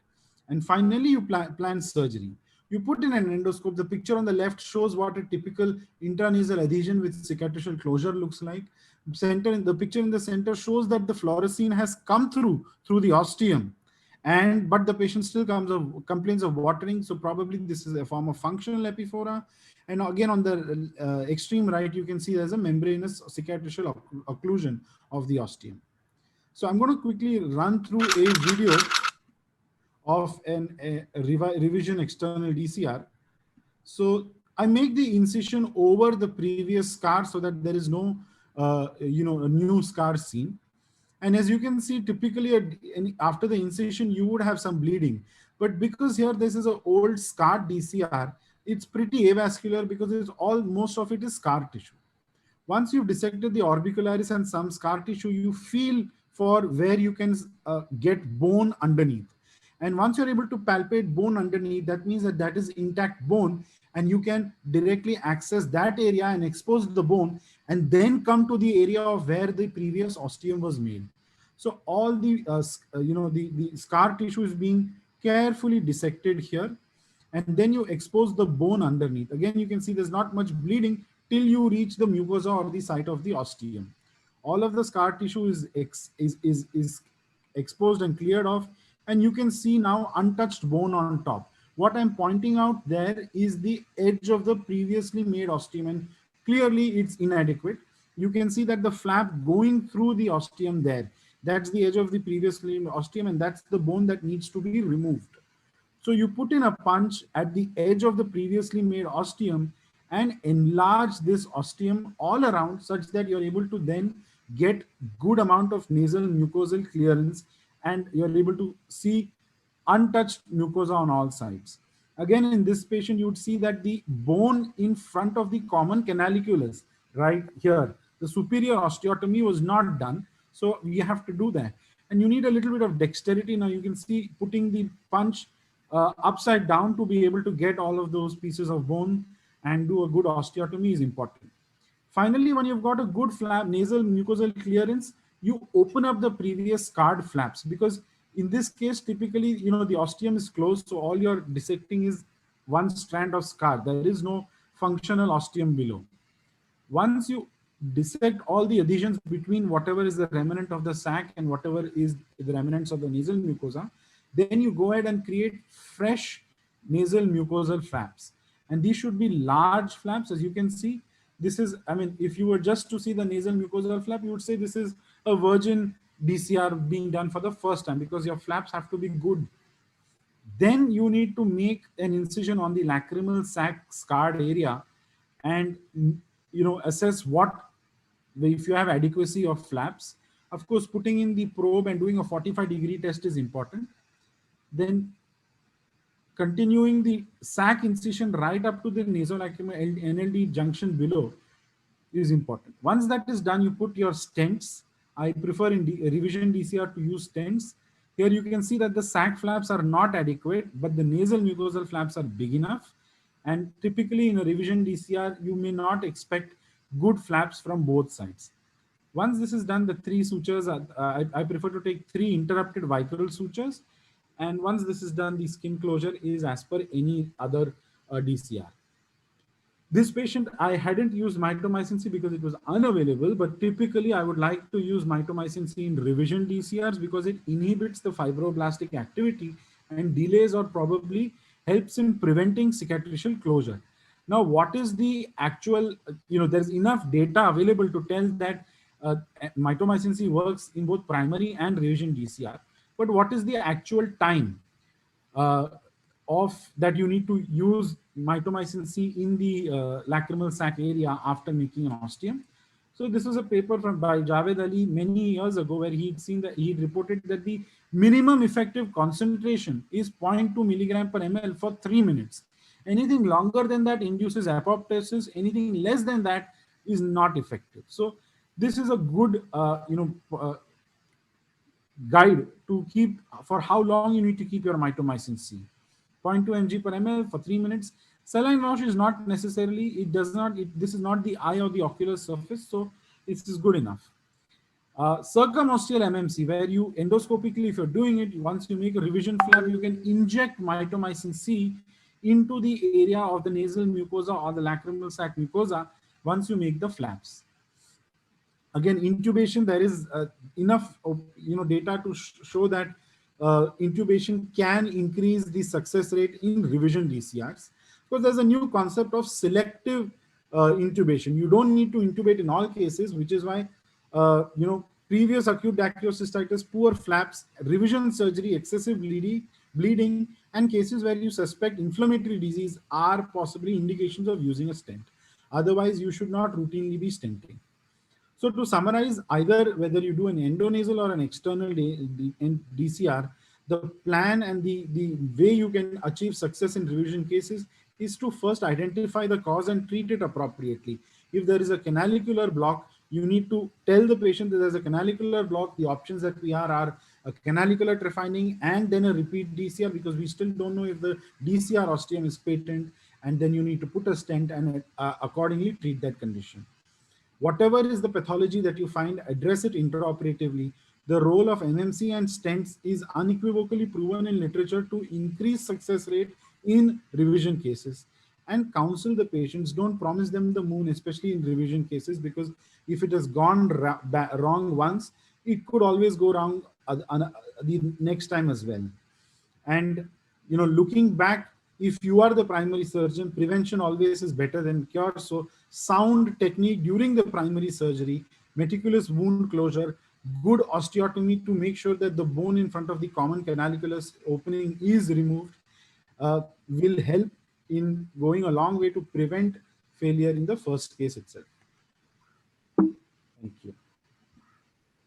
And finally, you plan surgery. You put in an endoscope. The picture on the left shows what a typical intranasal adhesion with cicatricial closure looks like. The picture in the center shows that the fluorescein has come through the ostium, but the patient still complains of watering. So probably this is a form of functional epiphora. And again, on the extreme right, you can see there's a membranous cicatricial occlusion of the ostium. So I'm going to quickly run through a video of a revision external DCR. So I make the incision over the previous scar so that there is no, a new scar seen. And as you can see, typically after the incision, you would have some bleeding. But because here this is an old scarred DCR, it's pretty avascular because most of it is scar tissue. Once you've dissected the orbicularis and some scar tissue, you feel for where you can get bone underneath. And once you're able to palpate bone underneath, that means that is intact bone, and you can directly access that area and expose the bone, and then come to the area of where the previous ostium was made. So all the the scar tissue is being carefully dissected here, and then you expose the bone underneath. Again, you can see there's not much bleeding till you reach the mucosa or the site of the ostium. All of the scar tissue is exposed and cleared off, and you can see now untouched bone on top. What I'm pointing out there is the edge of the previously made ostium, and clearly it's inadequate. You can see that the flap going through the ostium there, that's the edge of the previously made ostium, and that's the bone that needs to be removed. So you put in a punch at the edge of the previously made ostium and enlarge this ostium all around such that you're able to then get good amount of nasal mucosal clearance, and you're able to see untouched mucosa on all sides. Again, in this patient, you would see that the bone in front of the common canaliculus, right here, the superior osteotomy was not done. So we have to do that. And you need a little bit of dexterity. Now you can see putting the punch upside down to be able to get all of those pieces of bone and do a good osteotomy is important. Finally, when you've got a good flap, nasal mucosal clearance, you open up the previous scarred flaps, because In this case, typically, the ostium is closed, so all you're dissecting is one strand of scar. There is no functional ostium below. Once you dissect all the adhesions between whatever is the remnant of the sac and whatever is the remnants of the nasal mucosa, then you go ahead and create fresh nasal mucosal flaps. And these should be large flaps. As you can see, this is, I mean, if you were just to see the nasal mucosal flap, you would say this is a virgin DCR being done for the first time, because your flaps have to be good. Then you need to make an incision on the lacrimal sac scarred area and assess if you have adequacy of flaps. Of course, putting in the probe and doing a 45-degree test is important. Then continuing the sac incision right up to the nasolacrimal NLD junction below is important. Once that is done, you put your stents. I prefer in revision DCR to use stents. Here you can see that the sac flaps are not adequate, but the nasal mucosal flaps are big enough. And typically in a revision DCR, you may not expect good flaps from both sides. Once this is done, the 3 sutures, I prefer to take 3 interrupted vicarial sutures. And once this is done, the skin closure is as per any other DCR. This patient, I hadn't used mitomycin C because it was unavailable, but typically I would like to use mitomycin C in revision DCRs because it inhibits the fibroblastic activity and delays or probably helps in preventing cicatricial closure. Now, what is the actual, there's enough data available to tell that mitomycin C works in both primary and revision DCR. But what is the actual time of that you need to use mitomycin C in the lacrimal sac area after making an ostium? So this was a paper by Javed Ali many years ago, where he'd seen that he reported that the minimum effective concentration is 0.2 milligram per ml for 3 minutes. Anything longer than that induces apoptosis. Anything less than that is not effective. So this is a good guide to keep for how long you need to keep your mitomycin C. 0.2 mg per ml for 3 minutes. Saline wash is not necessarily, this is not the eye or the ocular surface, so this is good enough. Circumostial MMC, where you endoscopically, if you're doing it, once you make a revision flap, you can inject mitomycin C into the area of the nasal mucosa or the lacrimal sac mucosa once you make the flaps. Again, intubation, there is enough data to show that intubation can increase the success rate in revision DCRs. Because there's a new concept of selective intubation. You don't need to intubate in all cases, which is why previous acute dacryocystitis, poor flaps, revision surgery, excessive bleeding, and cases where you suspect inflammatory disease are possibly indications of using a stent. Otherwise, you should not routinely be stenting. So to summarize, either whether you do an endonasal or an external DCR, the plan and the way you can achieve success in revision cases is to first identify the cause and treat it appropriately. If there is a canalicular block, you need to tell the patient that there's a canalicular block. The options that we are a canalicular trephining and then a repeat DCR, because we still don't know if the DCR ostium is patent, and then you need to put a stent and accordingly treat that condition. Whatever is the pathology that you find, address it intraoperatively. The role of MMC and stents is unequivocally proven in literature to increase success rate in revision cases. And counsel the patients, don't promise them the moon, especially in revision cases, because if it has gone wrong once, it could always go wrong the next time as well. And looking back, if you are the primary surgeon, prevention always is better than cure. So sound technique during the primary surgery, meticulous wound closure, good osteotomy to make sure that the bone in front of the common canaliculus opening is removed will help in going a long way to prevent failure in the first case itself. Thank you.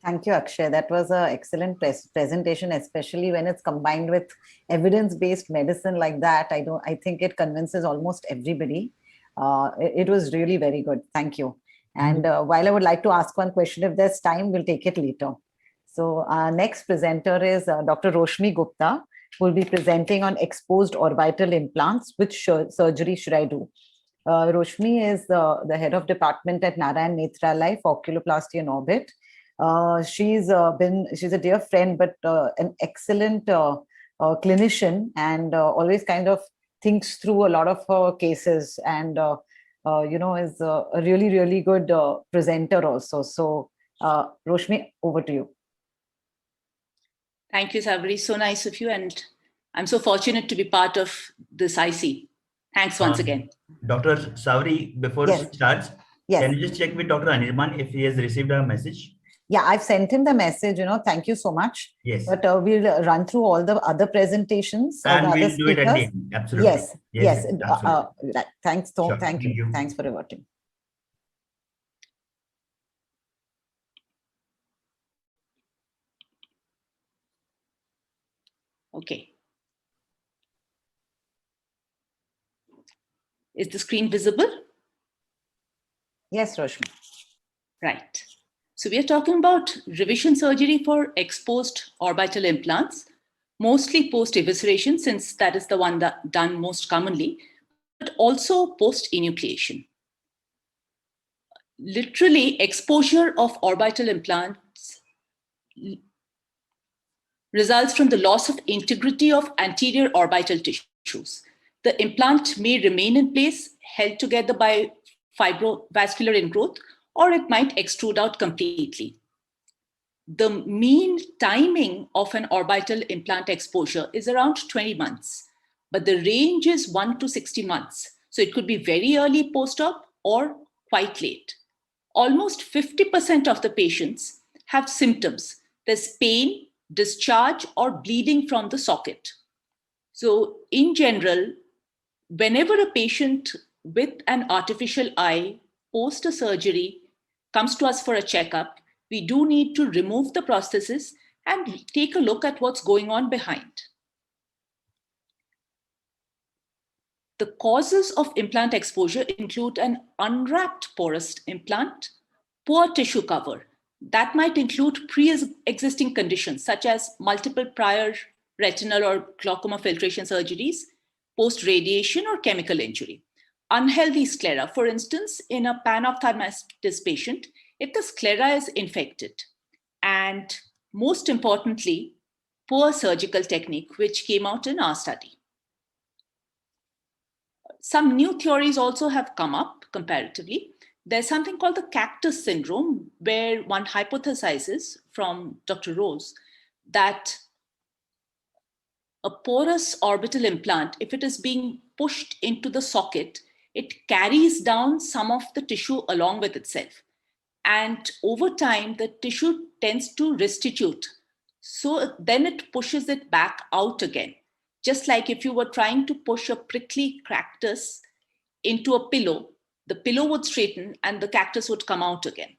Thank you, Akshay. That was an excellent presentation, especially when it's combined with evidence-based medicine like that. I think it convinces almost everybody. It was really very good. Thank you. And while I would like to ask one question, if there's time, we'll take it later. So our next presenter is Dr. Roshmi Gupta, who will be presenting on exposed orbital implants. Which surgery should I do? Roshmi is the head of department at Narayan Nethralaya for oculoplasty and orbit. She's a dear friend, but an excellent clinician, and always kind of thinks through a lot of her cases, and is a really, really good presenter also. So Roshni, over to you. Thank you, Savri. So nice of you. And I'm so fortunate to be part of this IC. Thanks once again. Dr. Savri, before Yes. she starts, Yes. can you just check with Dr. Anirban if he has received a message? Yeah, I've sent him the message, thank you so much. Yes. But we'll run through all the other presentations. And the we'll other do it at the speakers. end. Absolutely. Yes. Absolutely. Right. Thanks, Tom. Sure. Thank Thank you. you. Thanks for reverting. Okay. Is the screen visible? Yes, Roshni. Right. So we are talking about revision surgery for exposed orbital implants, mostly post-evisceration, since that is the one that done most commonly, but also post-enucleation. Literally, exposure of orbital implants results from the loss of integrity of anterior orbital tissues. The implant may remain in place, held together by fibrovascular ingrowth, or it might extrude out completely. The mean timing of an orbital implant exposure is around 20 months, but the range is 1 to 60 months. So it could be very early post-op or quite late. Almost 50% of the patients have symptoms. There's pain, discharge, or bleeding from the socket. So in general, whenever a patient with an artificial eye post a surgery comes to us for a checkup, we do need to remove the prosthesis and take a look at what's going on behind. The causes of implant exposure include an unwrapped porous implant, poor tissue cover. That might include pre-existing conditions such as multiple prior retinal or glaucoma filtration surgeries, post-radiation or chemical injury. Unhealthy sclera, for instance, in a panophthalmitis patient, if the sclera is infected. And most importantly, poor surgical technique, which came out in our study. Some new theories also have come up comparatively. There's something called the cactus syndrome, where one hypothesizes from Dr. Rose that a porous orbital implant, if it is being pushed into the socket, it carries down some of the tissue along with itself. And over time, the tissue tends to restitute. So then it pushes it back out again. Just like if you were trying to push a prickly cactus into a pillow, the pillow would straighten and the cactus would come out again.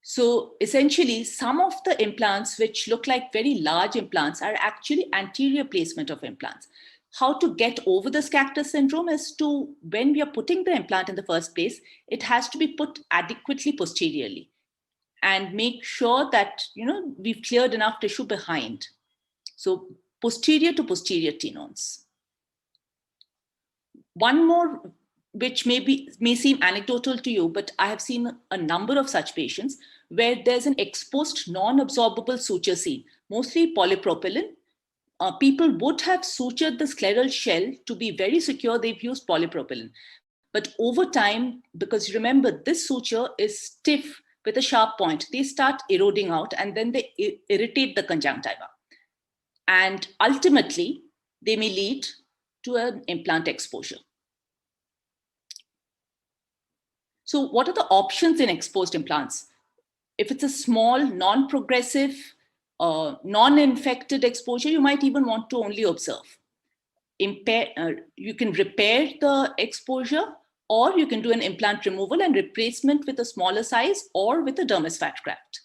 So essentially, some of the implants which look like very large implants are actually anterior placement of implants. How to get over this cactus syndrome is to, when we are putting the implant in the first place, it has to be put adequately posteriorly and make sure that we've cleared enough tissue behind. So posterior to posterior tenons. One more, which may seem anecdotal to you, but I have seen a number of such patients where there's an exposed non-absorbable suture seen, mostly polypropylene. People would have sutured the scleral shell to be very secure. They've used polypropylene. But over time, because remember, this suture is stiff with a sharp point, they start eroding out and then they irritate the conjunctiva. And ultimately, they may lead to an implant exposure. So what are the options in exposed implants? If it's a small, non-progressive, non-infected exposure, you might even want to only observe. You can repair the exposure, or you can do an implant removal and replacement with a smaller size or with a dermis fat graft.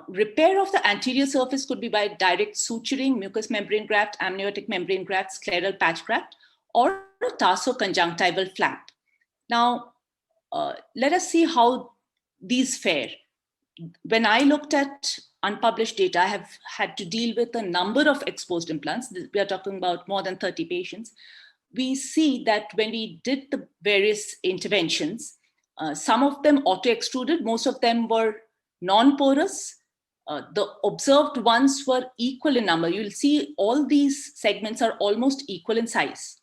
Repair of the anterior surface could be by direct suturing, mucous membrane graft, amniotic membrane graft, scleral patch graft, or a tarsoconjunctival flap. Now, let us see how these fare. When I looked at unpublished data, I have had to deal with a number of exposed implants. We are talking about more than 30 patients. We see that when we did the various interventions, Some of them auto-extruded, most of them were non-porous. The observed ones were equal in number. You'll see all these segments are almost equal in size.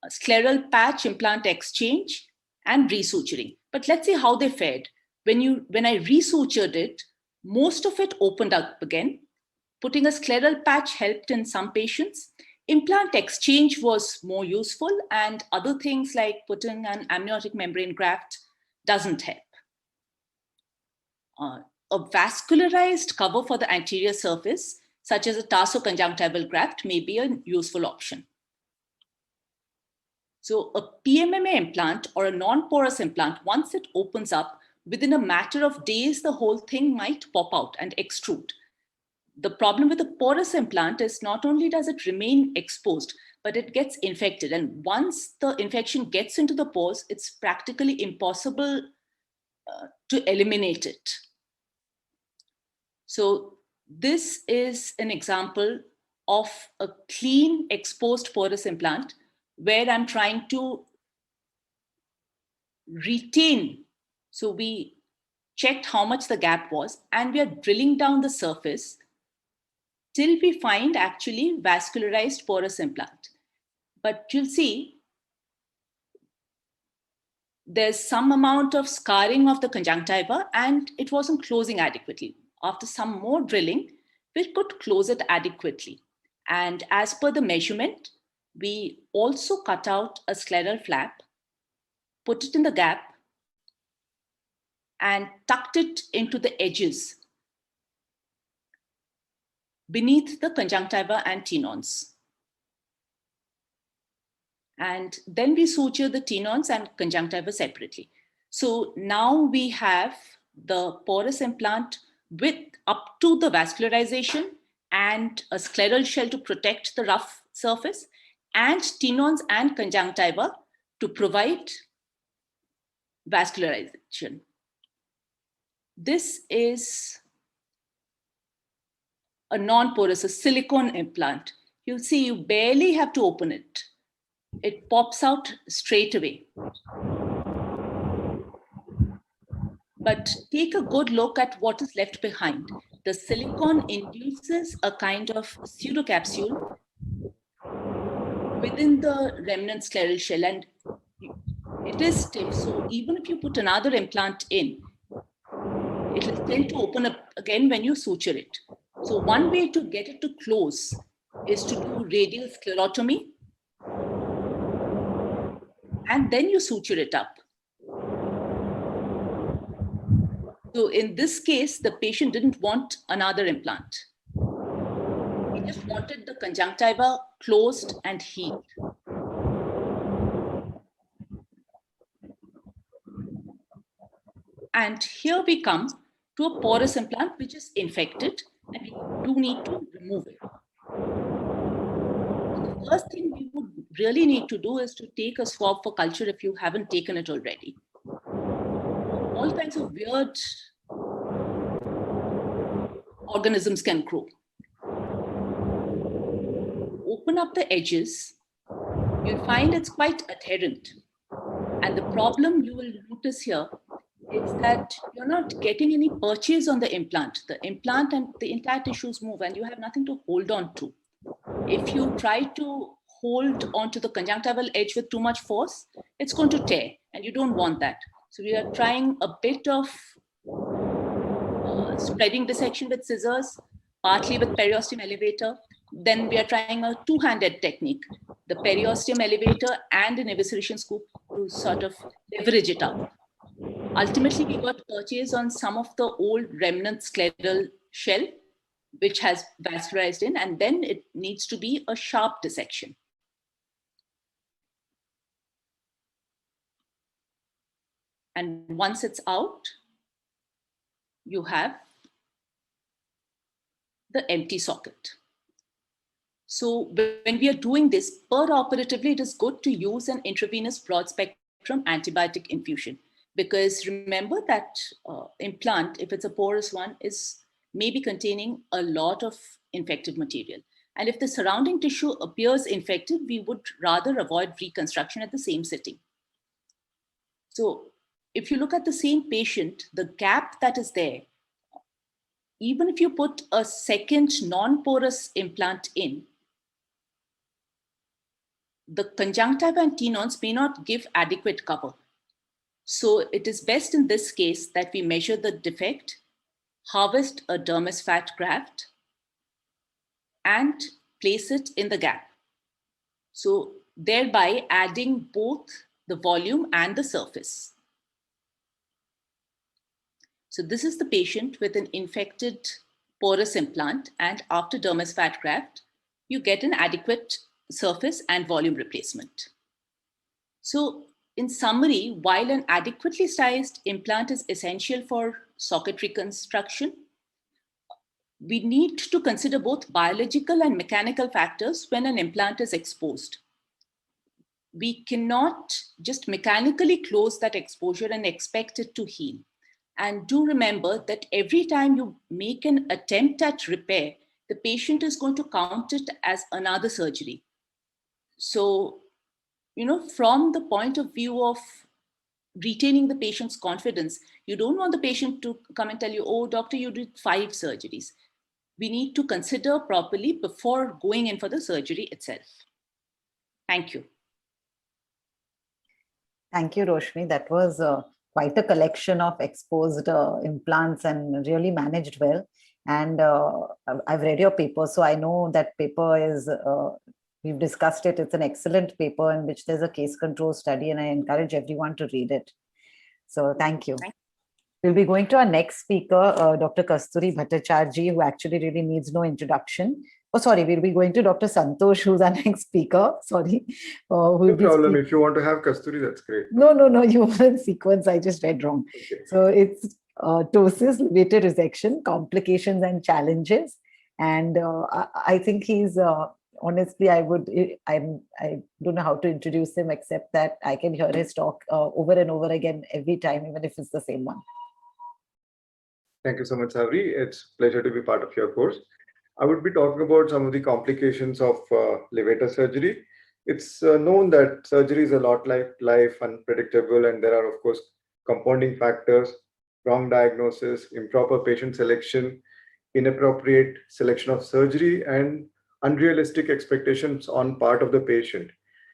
Scleral patch, implant exchange, and resuturing. But let's see how they fared. When I resutured it, most of it opened up again. Putting a scleral patch helped in some patients. Implant exchange was more useful, and other things like putting an amniotic membrane graft doesn't help. A vascularized cover for the anterior surface, such as a tarsoconjunctival graft, may be a useful option. So a PMMA implant or a non-porous implant, once it opens up, within a matter of days, the whole thing might pop out and extrude. The problem with a porous implant is not only does it remain exposed, but it gets infected. And once the infection gets into the pores, it's practically impossible to eliminate it. So this is an example of a clean exposed porous implant where I'm trying to retain. So we checked how much the gap was, and we are drilling down the surface till we find actually vascularized porous implant. But you'll see there's some amount of scarring of the conjunctiva, and it wasn't closing adequately. After some more drilling, we could close it adequately. And as per the measurement, we also cut out a scleral flap, put it in the gap, and tucked it into the edges beneath the conjunctiva and tenons. And then we suture the tenons and conjunctiva separately. So now we have the porous implant with up to the vascularization and a scleral shell to protect the rough surface, and tenons and conjunctiva to provide vascularization. This is a non-porous, a silicone implant. You'll see you barely have to open it. It pops out straight away. But take a good look at what is left behind. The silicone induces a kind of pseudocapsule within the remnant scleral shell, and it is stiff. So even if you put another implant in, it will tend to open up again when you suture it. So one way to get it to close is to do radial sclerotomy, and then you suture it up. So in this case, the patient didn't want another implant. He just wanted the conjunctiva closed and healed. And here we come to a porous implant which is infected, and we do need to remove it. The first thing we would really need to do is to take a swab for culture if you haven't taken it already. All kinds of weird organisms can grow. Open up the edges, you'll find it's quite adherent. And the problem you will notice here is that you're not getting any purchase on the implant. The implant and the entire tissues move, and you have nothing to hold on to. If you try to hold onto the conjunctival edge with too much force, it's going to tear, and you don't want that. So we are trying a bit of spreading dissection with scissors, partly with periosteum elevator. Then we are trying a two-handed technique, the periosteum elevator and an evisceration scoop to sort of leverage it up. Ultimately, we got purchase on some of the old remnant scleral shell, which has vascularized in, and then it needs to be a sharp dissection. And once it's out, you have the empty socket. So when we are doing this per-operatively, it is good to use an intravenous broad-spectrum antibiotic infusion, because remember that implant, if it's a porous one, is maybe containing a lot of infected material. And if the surrounding tissue appears infected, we would rather avoid reconstruction at the same sitting. So if you look at the same patient, the gap that is there, even if you put a second non-porous implant in, the conjunctiva and tenons may not give adequate cover. So it is best in this case that we measure the defect, harvest a dermis fat graft, and place it in the gap. So thereby adding both the volume and the surface. So this is the patient with an infected porous implant, and after dermis fat graft, you get an adequate surface and volume replacement. So in summary, while an adequately sized implant is essential for socket reconstruction, we need to consider both biological and mechanical factors when an implant is exposed. We cannot just mechanically close that exposure and expect it to heal. And do remember that every time you make an attempt at repair, the patient is going to count it as another surgery. So, from the point of view of retaining the patient's confidence, you don't want the patient to come and tell you, oh, doctor, you did 5 surgeries. We need to consider properly before going in for the surgery itself. Thank you. Thank you, Roshni. That was quite a collection of exposed implants and really managed well. And I've read your paper, so I know that paper is, we've discussed it. It's an excellent paper in which there's a case control study, and I encourage everyone to read it. So thank you. We'll be going to our next speaker, Dr. Kasturi Bhattacharjee, who actually really needs no introduction. Oh, sorry, we'll be going to Dr. Santosh, who's our next speaker. Sorry. No problem. If you want to have Kasturi, that's great. No, you were in sequence. I just read wrong. Okay. So it's ptosis, levator resection, complications and challenges. And I think he's, honestly, I don't know how to introduce him, except that I can hear his talk over and over again every time, even if it's the same one. Thank you so much, Savri. It's a pleasure to be part of your course. I would be talking about some of the complications of levator surgery. It's known that surgery is a lot like life, unpredictable, and there are, of course, compounding factors, wrong diagnosis, improper patient selection, inappropriate selection of surgery, and unrealistic expectations on part of the patient.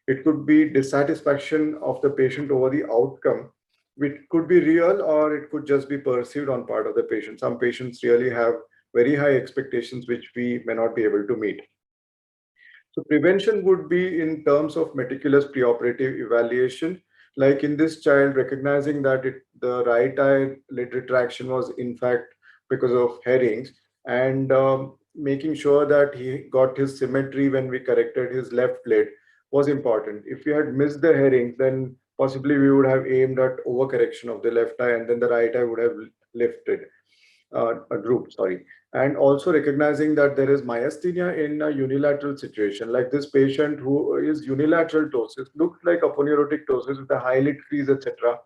It could be dissatisfaction of the patient over the outcome, which could be real, or it could just be perceived on part of the patient. Some patients really have very high expectations, which we may not be able to meet. So prevention would be in terms of meticulous preoperative evaluation. Like in this child, recognizing that the right eye lid retraction was in fact because of herrings, and making sure that he got his symmetry when we corrected his left lid was important. If we had missed the herrings, then possibly we would have aimed at overcorrection of the left eye, and then the right eye would have lifted. And also recognizing that there is myasthenia in a unilateral situation, like this patient who is unilateral ptosis, looks like aponeurotic ptosis with a high lid crease, etc.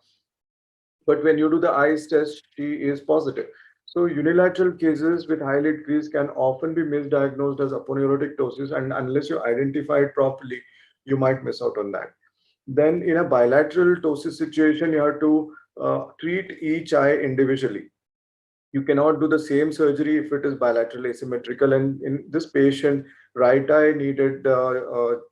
But when you do the eyes test, she is positive. So unilateral cases with high lid crease can often be misdiagnosed as aponeurotic ptosis, and unless you identify it properly, you might miss out on that. Then in a bilateral ptosis situation, you have to treat each eye individually. You cannot do the same surgery if it is bilateral asymmetrical. And in this patient, right eye needed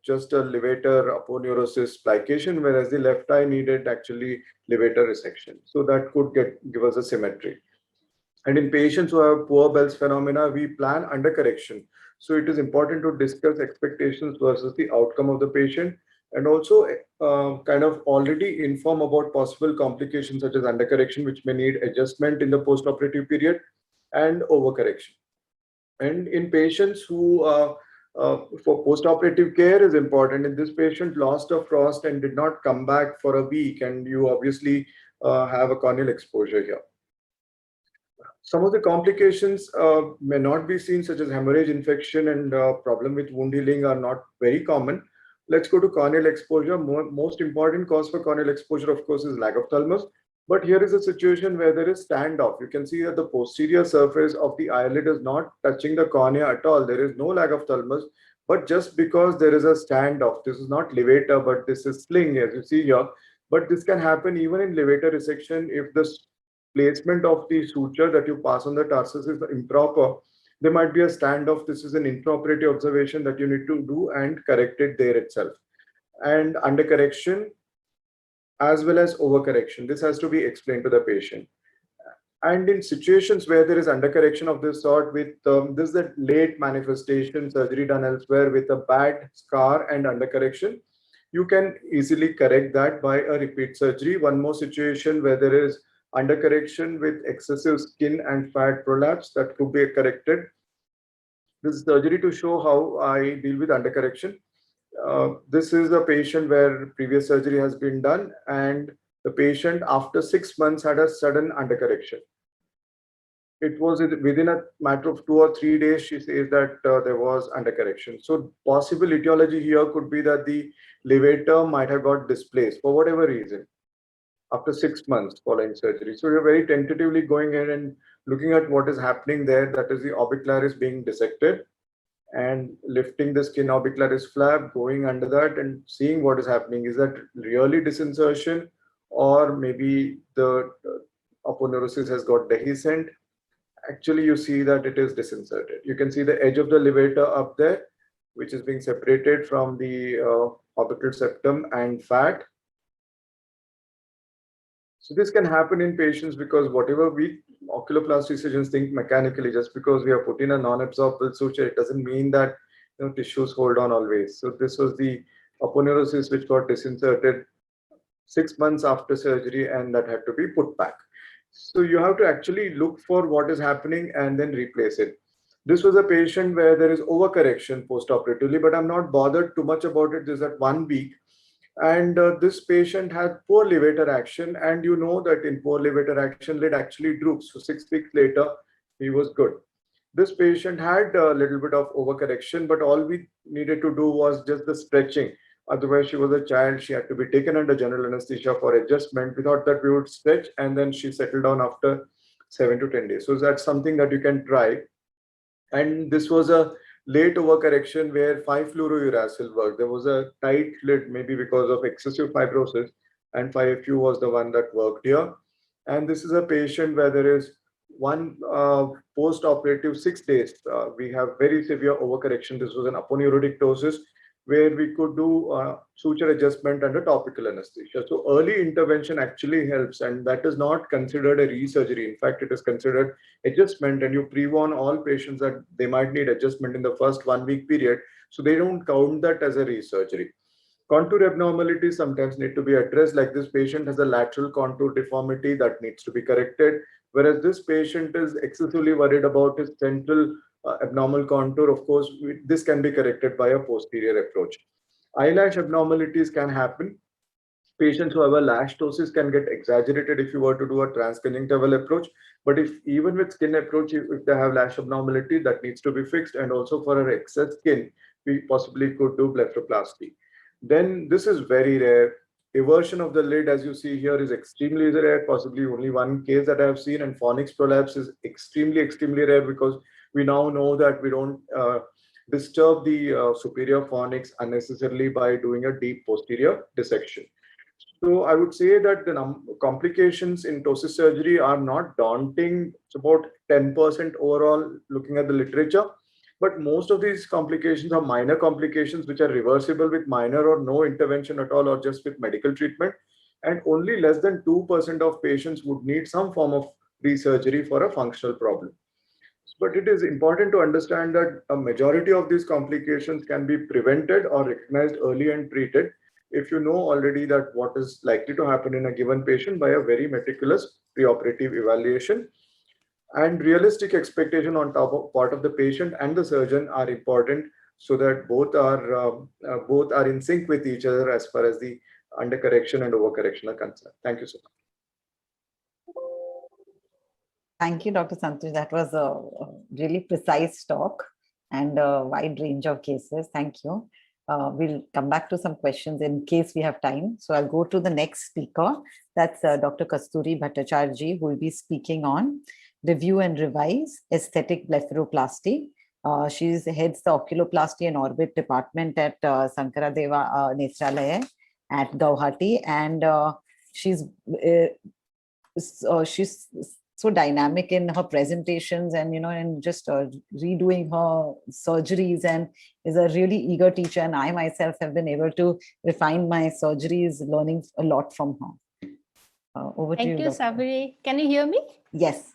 just a levator aponeurosis plication, whereas the left eye needed actually levator resection. So that could give us a symmetry. And in patients who have poor Bell's phenomena, we plan undercorrection. So it is important to discuss expectations versus the outcome of the patient, and also kind of already inform about possible complications such as undercorrection, which may need adjustment in the postoperative period, and overcorrection. And in patients who, for postoperative care is important. In this patient lost a frost and did not come back for a week, and you obviously have a corneal exposure here. Some of the complications may not be seen, such as hemorrhage, infection, and problem with wound healing are not very common. Let's go to corneal exposure. Most important cause for corneal exposure, of course, is lag of thalamus. But here is a situation where there is standoff. You can see that the posterior surface of the eyelid is not touching the cornea at all. There is no lag of thalamus, but just because there is a standoff, this is not levator, but this is sling, as you see here, But this can happen even in levator resection if the placement of the suture that you pass on the tarsus is improper. There might be a standoff. This is an intraoperative observation that you need to do and correct it there itself. And undercorrection as well as overcorrection. This has to be explained to the patient. And in situations where there is undercorrection of this sort with this is a late manifestation, surgery done elsewhere with a bad scar and undercorrection, you can easily correct that by a repeat surgery. One more situation where there is undercorrection with excessive skin and fat prolapse that could be corrected. This is surgery to show how I deal with undercorrection. This is a patient where previous surgery has been done, and the patient after 6 months had a sudden undercorrection. It was within a matter of 2 or 3 days, she says that there was undercorrection. So possible etiology here could be that the levator might have got displaced for whatever reason after 6 months following surgery. So we're very tentatively going in and looking at what is happening there. That is the orbicularis being dissected and lifting the skin orbicularis flap, going under that and seeing what is happening. Is that really disinsertion, or maybe the aponeurosis has got dehiscent? Actually, you see that it is disinserted. You can see the edge of the levator up there, which is being separated from the orbital septum and fat. So this can happen in patients because whatever we oculoplastic surgeons think mechanically, just because we have put in a non-absorbable suture, it doesn't mean that tissues hold on always. So this was the aponeurosis which got disinserted 6 months after surgery, and that had to be put back. So you have to actually look for what is happening and then replace it. This was a patient where there is overcorrection post-operatively, but I'm not bothered too much about it. This is at 1 week. And this patient had poor levator action, and you know that in poor levator action, lid actually droops. So 6 weeks later, he was good. This patient had a little bit of overcorrection, but all we needed to do was just the stretching. Otherwise, she was a child. She had to be taken under general anesthesia for adjustment. We thought that we would stretch, and then she settled down after 7 to 10 days. So that's something that you can try. And this was a late overcorrection where 5-fluorouracil worked. There was a tight lid, maybe because of excessive fibrosis, and 5-FU was the one that worked here. And this is a patient where there is one post-operative 6 days. We have very severe overcorrection. This was an aponeurotic ptosis where we could do suture adjustment under topical anesthesia. So early intervention actually helps, and that is not considered a resurgery. In fact, it is considered adjustment, and you pre-warn all patients that they might need adjustment in the first 1 week period, so they don't count that as a resurgery. Contour abnormalities sometimes need to be addressed, like this patient has a lateral contour deformity that needs to be corrected, whereas this patient is excessively worried about his central abnormal contour. Of course, this can be corrected by a posterior approach. Eyelash abnormalities can happen. Patients who have a lash ptosis can get exaggerated if you were to do a transconjunctival approach. But if even with skin approach, if they have lash abnormality, that needs to be fixed. And also for our excess skin, we possibly could do blepharoplasty. Then this is very rare. Eversion of the lid, as you see here, is extremely rare. Possibly only one case that I have seen. And fornix prolapse is extremely rare, because we now know that we don't disturb the superior fornix unnecessarily by doing a deep posterior dissection. So I would say that the complications in ptosis surgery are not daunting. It's about 10% overall looking at the literature. But most of these complications are minor complications which are reversible with minor or no intervention at all, or just with medical treatment. And only less than 2% of patients would need some form of resurgery for a functional problem. But it is important to understand that a majority of these complications can be prevented or recognized early and treated if you know already that what is likely to happen in a given patient by a very meticulous preoperative evaluation. And realistic expectation on top of part of the patient and the surgeon are important, so that both are in sync with each other as far as the undercorrection and overcorrection are concerned. Thank you so much. Thank you, Dr. Santosh. That was a really precise talk and a wide range of cases. Thank you. We'll come back to some questions in case we have time. So I'll go to the next speaker. That's Dr. Kasturi Bhattacharjee, who will be speaking on review and revise aesthetic blepharoplasty. She heads the oculoplasty and orbit department at Sankaradeva Netralaya, at Guwahati, and she's so dynamic in her presentations, and and just redoing her surgeries, and is a really eager teacher. And I myself have been able to refine my surgeries, learning a lot from her. Over to you. Thank you, Dr. Sabri. Can you hear me? Yes.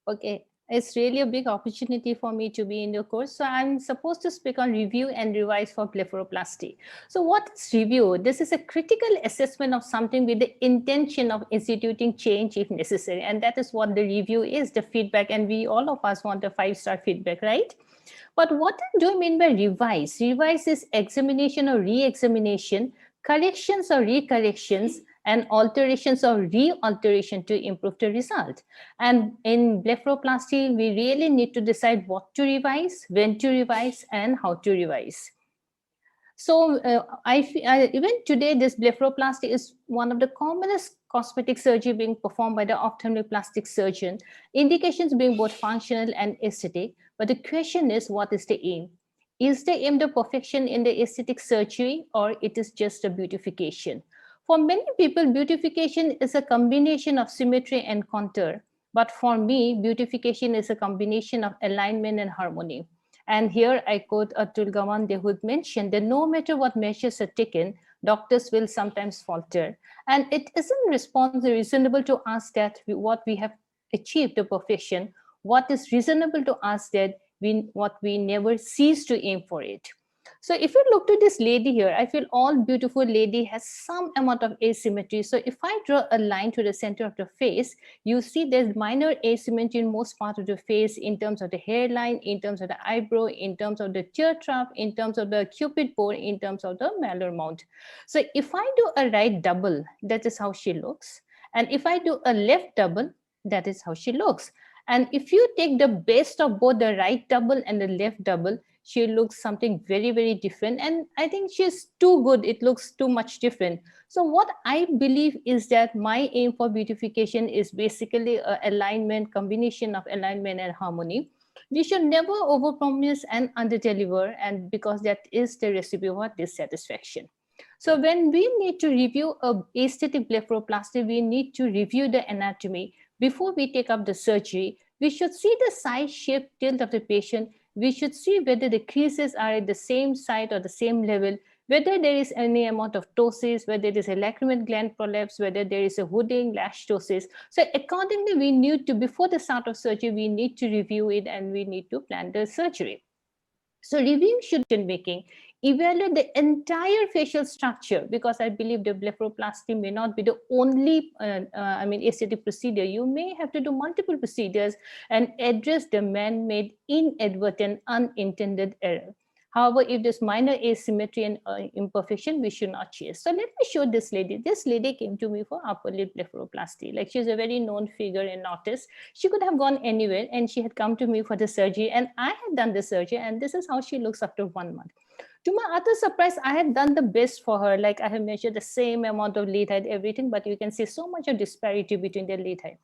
Okay. It's really a big opportunity for me to be in your course. So I'm supposed to speak on review and revise for blepharoplasty. So what is review? This is a critical assessment of something with the intention of instituting change if necessary. And that is what the review is, the feedback. And we all of us want a 5-star feedback, right? But what do I mean by revise? Revise is examination or re-examination, corrections or recorrections, and alterations or re-alteration to improve the result. And in blepharoplasty, we really need to decide what to revise, when to revise, and how to revise. So even today, this blepharoplasty is one of the commonest cosmetic surgery being performed by the ophthalmic plastic surgeon, indications being both functional and aesthetic. But the question is, what is the aim? Is the aim the perfection in the aesthetic surgery, or it is just a beautification? For many people, beautification is a combination of symmetry and contour. But for me, beautification is a combination of alignment and harmony. And here I quote Atul Gawande, who mentioned that no matter what measures are taken, doctors will sometimes falter. And it isn't reasonable to ask that what we have achieved the perfection. What is reasonable to ask that what we never cease to aim for it. So if you look to this lady here, I feel all beautiful lady has some amount of asymmetry. So if I draw a line to the center of the face, you see there's minor asymmetry in most part of the face in terms of the hairline, in terms of the eyebrow, in terms of the tear trap, in terms of the cupid bow, in terms of the malar mount. So if I do a right double, that is how she looks. And if I do a left double, that is how she looks. And if you take the best of both the right double and the left double, she looks something very, very different. And I think she's too good. It looks too much different. So what I believe is that my aim for beautification is basically an alignment, combination of alignment and harmony. We should never overpromise and underdeliver, and because that is the recipe for dissatisfaction. So when we need to review a aesthetic blepharoplasty, we need to review the anatomy. Before we take up the surgery, we should see the size, shape, tilt of the patient. We should see whether the creases are at the same site or the same level, whether there is any amount of ptosis, whether there is a lacrimal gland prolapse, whether there is a hooding, lash ptosis. So accordingly, we need to, before the start of surgery, we need to review it and we need to plan the surgery. So reviewing should be making. Evaluate the entire facial structure, because I believe the blepharoplasty may not be the only aesthetic procedure. You may have to do multiple procedures and address the man-made inadvertent unintended error. However, if there's minor asymmetry and imperfection, we should not chase. So let me show this lady. This lady came to me for upper lid blepharoplasty. Like, she's a very known figure in artist. She could have gone anywhere, and she had come to me for the surgery, and I had done the surgery, and this is how she looks after 1 month. To my utter surprise, I had done the best for her. Like, I have measured the same amount of lid height, everything, but you can see so much of disparity between the lid height.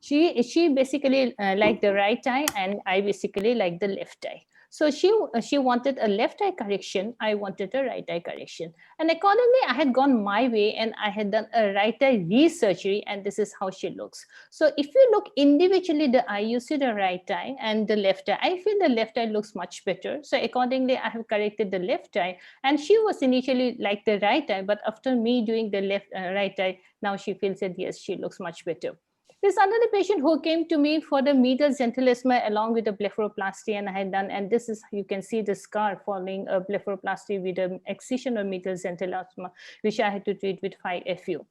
She basically liked the right eye, and I basically like the left eye. So she wanted a left eye correction. I wanted a right eye correction. And accordingly, I had gone my way and I had done a right eye re-surgery, and this is how she looks. So if you look individually the eye, you see the right eye and the left eye. I feel the left eye looks much better. So accordingly, I have corrected the left eye, and she was initially like the right eye, but after me doing the right eye, now she feels that yes, she looks much better. There's another patient who came to me for the medial zentilesma along with the blepharoplasty, and I had done, and this is, you can see the scar following a blepharoplasty with an excision of medial zentilesma, which I had to treat with 5-FU.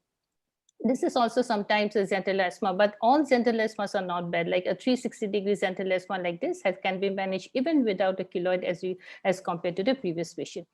This is also sometimes a zentilesma, but all zentilesmas are not bad. Like a 360-degree zentilesma like this can be managed even without a keloid as compared to the previous patient.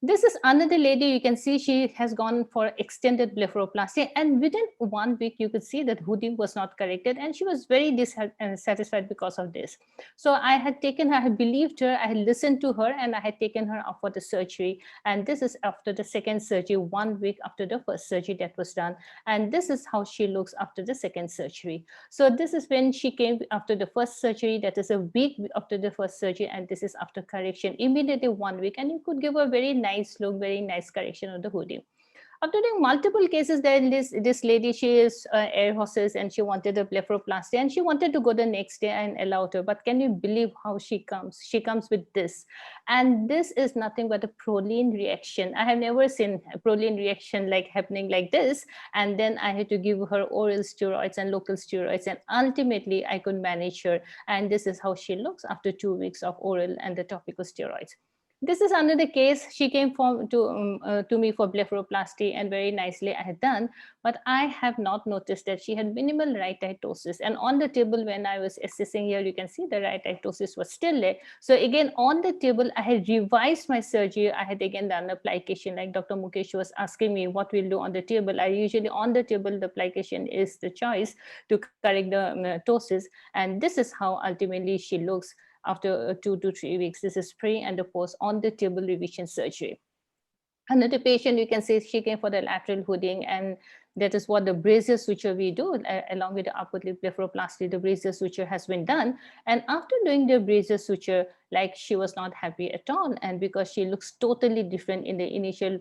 This is another lady. You can see she has gone for extended blepharoplasty, and within 1 week, you could see that hooding was not corrected, and she was very dissatisfied because of this. So I had taken her, I had believed her, I had listened to her, and I had taken her up for the surgery. And this is after the second surgery, 1 week after the first surgery that was done. And this is how she looks after the second surgery. So this is when she came after the first surgery, that is a week after the first surgery, and this is after correction, immediately 1 week, and you could give a very nice look, very nice correction of the hooding. After doing multiple cases, then this lady, she is air hostess and she wanted a blepharoplasty and she wanted to go the next day and allowed her. But can you believe how she comes? She comes with this. And this is nothing but a proline reaction. I have never seen a proline reaction like happening like this. And then I had to give her oral steroids and local steroids. And ultimately, I could manage her. And this is how she looks after 2 weeks of oral and the topical steroids. This is another case. She came to me for blepharoplasty, and very nicely I had done, but I have not noticed that she had minimal right eye ptosis. And on the table, when I was assessing here, you can see the right eye ptosis was still there. So again, on the table, I had revised my surgery. I had again done application, like Dr. Mukesh was asking me what we'll do on the table. I usually on the table, the application is the choice to correct the ptosis. And this is how ultimately she looks after 2 to 3 weeks. This is pre and the post on the table revision surgery. Another patient, you can see she came for the lateral hooding, and that is what the brazier suture we do along with the upper lip blepharoplasty. The brazier suture has been done. And after doing the brazier suture, like she was not happy at all. And because she looks totally different in the initial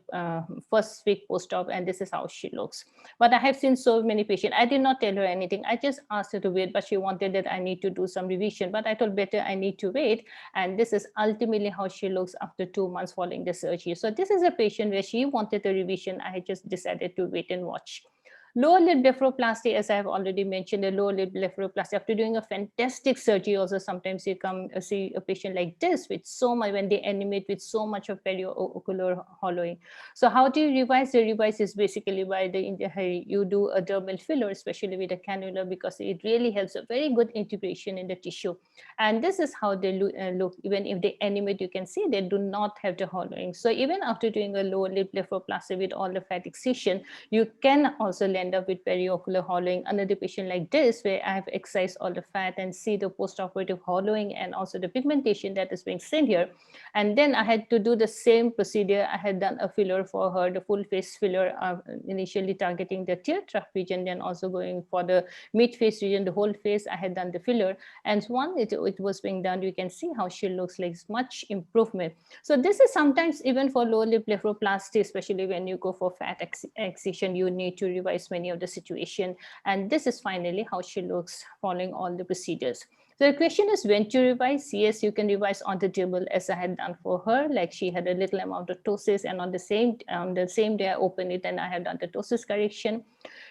first week post-op, and this is how she looks. But I have seen so many patients. I did not tell her anything. I just asked her to wait, but she wanted that I need to do some revision. But I told better I need to wait. And this is ultimately how she looks after 2 months following the surgery. So this is a patient where she wanted a revision. I had just decided to wait and watch. Lower lid blepharoplasty, as I have already mentioned, the lower lid blepharoplasty, after doing a fantastic surgery, also sometimes you come see a patient like this with so much, when they animate with so much of periocular hollowing. So how do you revise? The revise is basically by you do a dermal filler, especially with a cannula, because it really helps a very good integration in the tissue. And this is how they look. Even if they animate, you can see they do not have the hollowing. So even after doing a lower lid blepharoplasty with all the fat excision, you can also end up with periocular hollowing. Another patient like this, where I have excised all the fat and see the postoperative hollowing and also the pigmentation that is being seen here. And then I had to do the same procedure. I had done a filler for her, the full face filler, initially targeting the tear trough region, then also going for the mid face region, the whole face. I had done the filler, and once it was being done, you can see how she looks like much improvement. So this is sometimes even for lower lip blepharoplasty, especially when you go for fat excision, you need to revise many of the situation. And this is finally how she looks following all the procedures. So the question is when to revise. Yes, you can revise on the table as I had done for her. Like she had a little amount of ptosis, and on the same day I opened it and I had done the ptosis correction.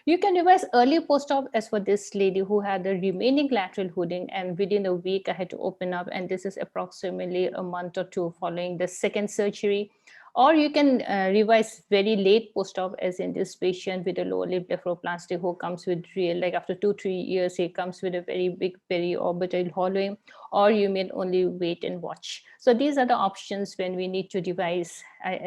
You can revise early post-op, as for this lady who had the remaining lateral hooding, and within a week I had to open up, and this is approximately a month or 2 following the second surgery. Or you can revise very late post-op, as in this patient with a lower lip blepharoplasty who comes with real, like after 2-3 years, he comes with a very big periorbital hollowing, or you may only wait and watch. So these are the options when we need to revise,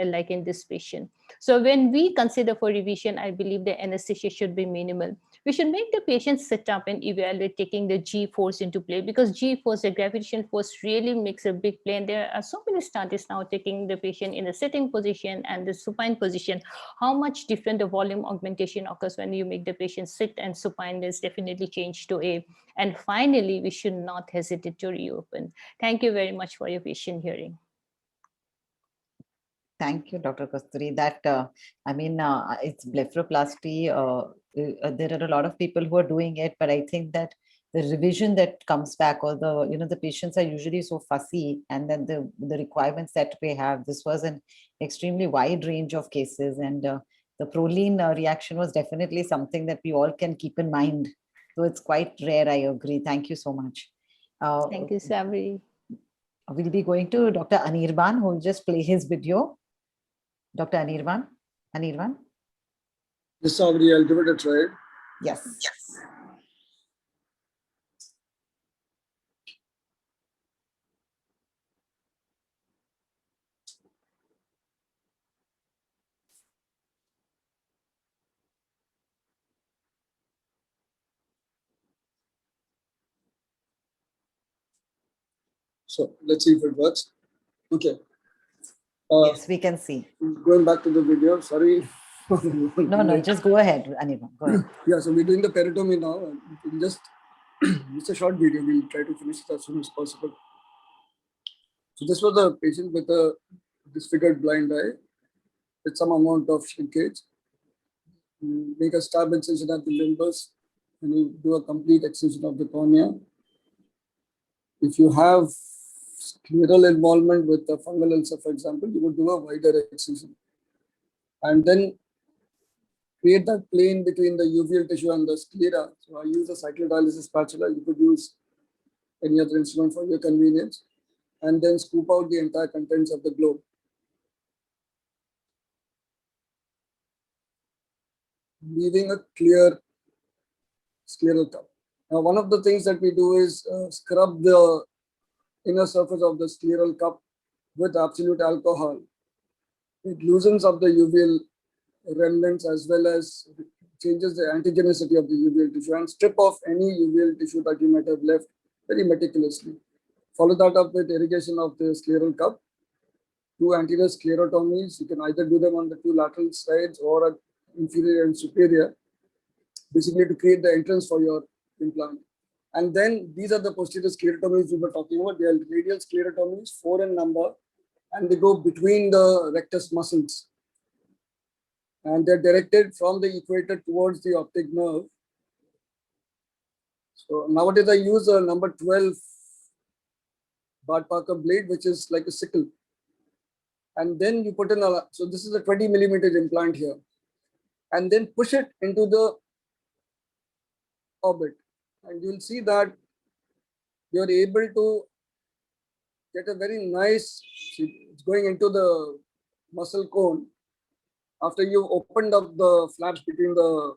like in this patient. So when we consider for revision, I believe the anesthesia should be minimal. We should make the patient sit up and evaluate taking the G force into play, because G force, the gravitational force, really makes a big play. And there are so many studies now taking the patient in a sitting position and the supine position. How much different the volume augmentation occurs when you make the patient sit, and supine is definitely changed to A. And finally, we should not hesitate to reopen. Thank you very much for your patient hearing. Thank you, Dr. Kasturi. That, it's blepharoplasty. There are a lot of people who are doing it, but I think that the revision that comes back, or the patients are usually so fussy, and then the requirements that we have, this was an extremely wide range of cases, and the proline reaction was definitely something that we all can keep in mind. So it's quite rare, I agree. Thank you so much. Thank you, Sabri. We'll be going to Dr. Anirban, who will just play his video. Dr. Anirban? Yes, Sabri, I'll give it a try. Yes. So let's see if it works. Okay. Yes, we can see. Going back to the video, sorry. No, just go ahead, Anirban. Go ahead. Yeah, so we're doing the peritomy now. Just it's a short video. We'll try to finish it as soon as possible. So this was a patient with a disfigured blind eye with some amount of shrinkage. You make a stab incision at the limbus, and you do a complete excision of the cornea. If you have scleral involvement with the fungal ulcer, for example, you would do a wider excision. And then create that plane between the uveal tissue and the sclera. So I use a cyclodialysis spatula. You could use any other instrument for your convenience. And then scoop out the entire contents of the globe. Leaving a clear scleral cup. Now, one of the things that we do is scrub the inner surface of the scleral cup with absolute alcohol. It loosens up the uveal remnants as well as changes the antigenicity of the uveal tissue and strip off any uveal tissue that you might have left very meticulously. Follow that up with irrigation of the scleral cup. 2 anterior sclerotomies. You can either do them on the 2 lateral sides or at inferior and superior, basically to create the entrance for your implant. And then these are the posterior sclerotomies we were talking about. They are radial sclerotomies, 4 in number, and they go between the rectus muscles. And they're directed from the equator towards the optic nerve. So nowadays I use a number 12 Bart Parker blade, which is like a sickle. And then you put in a, so this is a 20 millimeter implant here. And then push it into the orbit. And you'll see that you're able to get a very nice, it's going into the muscle cone after you've opened up the flaps between the,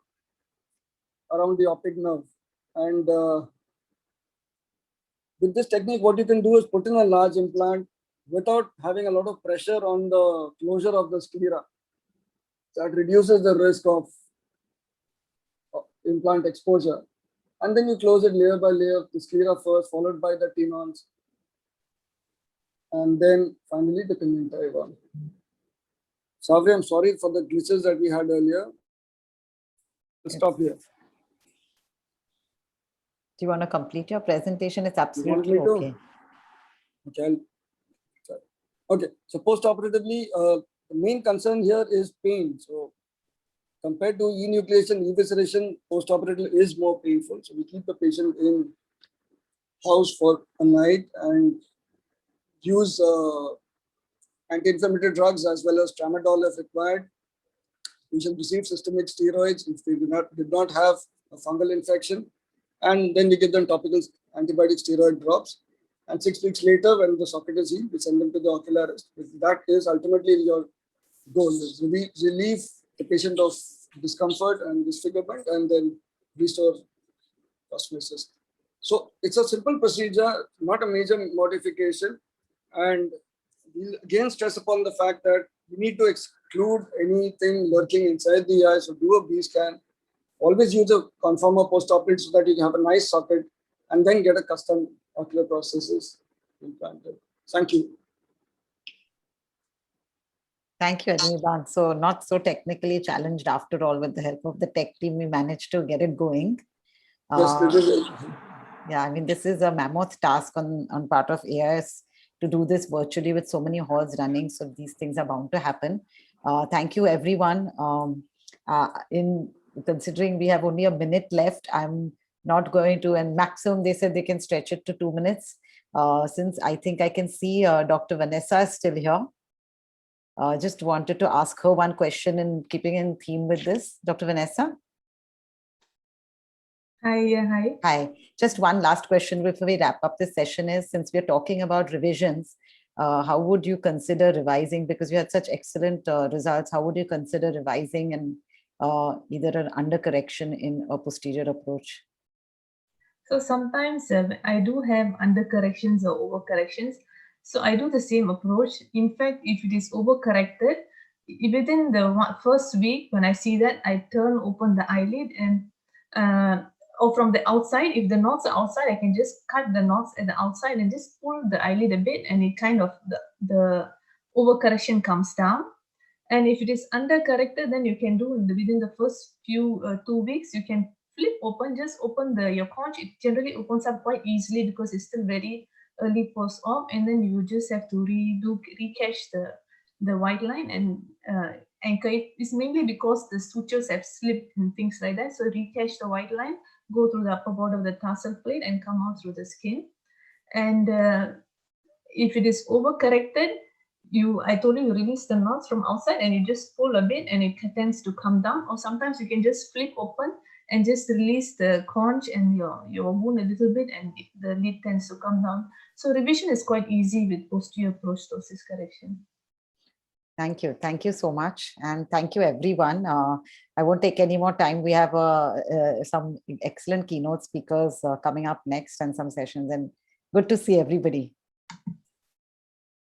around the optic nerve. And with this technique, what you can do is put in a large implant without having a lot of pressure on the closure of the sclera. That reduces the risk of implant exposure. And then you close it layer by layer, the sclera first, followed by the tenons. And then finally the conjunctiva. Savri, I'm sorry for the glitches that we had earlier. I'll stop here. Do you want to complete your presentation? It's absolutely okay. Okay. Okay. So post-operatively, the main concern here is pain. So compared to enucleation, evisceration, post-operatively is more painful. So we keep the patient in house for a night and use anti-inflammatory drugs as well as tramadol if required. Patient receive systemic steroids if they did not have a fungal infection. And then we give them topical antibiotic steroid drops. And 6 weeks later, when the socket is healed, we send them to the ocularist. That is ultimately your goal, is relieve the patient of discomfort and disfigurement and then restore osmosis. So it's a simple procedure, not a major modification. And we'll again stress upon the fact that we need to exclude anything lurking inside the eye. So do a B scan. Always use a conformer post-operative so that you can have a nice socket and then get a custom ocular prosthesis implanted. Thank you. Thank you, Adnirbhag. So not so technically challenged after all. With the help of the tech team, we managed to get it going. Yes, yeah, I mean, this is a mammoth task on part of AIS to do this virtually with so many halls running. So these things are bound to happen. Thank you, everyone. In considering we have only a minute left, I'm not going to, and maximum they said they can stretch it to 2 minutes. Since I think I can see Dr. Vanessa is still here. Just wanted to ask her one question in keeping in theme with this. Dr. Vanessa? Hi, hi. Hi. Just one last question before we wrap up this session is, since we're talking about revisions, how would you consider revising? Because you had such excellent results. How would you consider revising and either an undercorrection in a posterior approach? So sometimes I do have undercorrections or overcorrections. So I do the same approach. In fact, if it is overcorrected, within the first week, when I see that, I turn open the eyelid and or from the outside, if the knots are outside, I can just cut the knots at the outside and just pull the eyelid a bit, and it kind of the overcorrection comes down. And if it is undercorrected, then you can do within the first few 2 weeks, you can flip open, just open your conch. It generally opens up quite easily because it's still very early post-op, and then you just have to recache the white line and anchor it. It's mainly because the sutures have slipped and things like that. So recache the white line, go through the upper border of the tarsal plate and come out through the skin. And if it is overcorrected, I told you release the knots from outside and you just pull a bit and it tends to come down. Or sometimes you can just flip open and just release the conch and your wound a little bit and the lid tends to come down. So revision is quite easy with posterior approach ptosis correction. Thank you. Thank you so much. And thank you, everyone. I won't take any more time. We have some excellent keynote speakers coming up next and some sessions. And good to see everybody.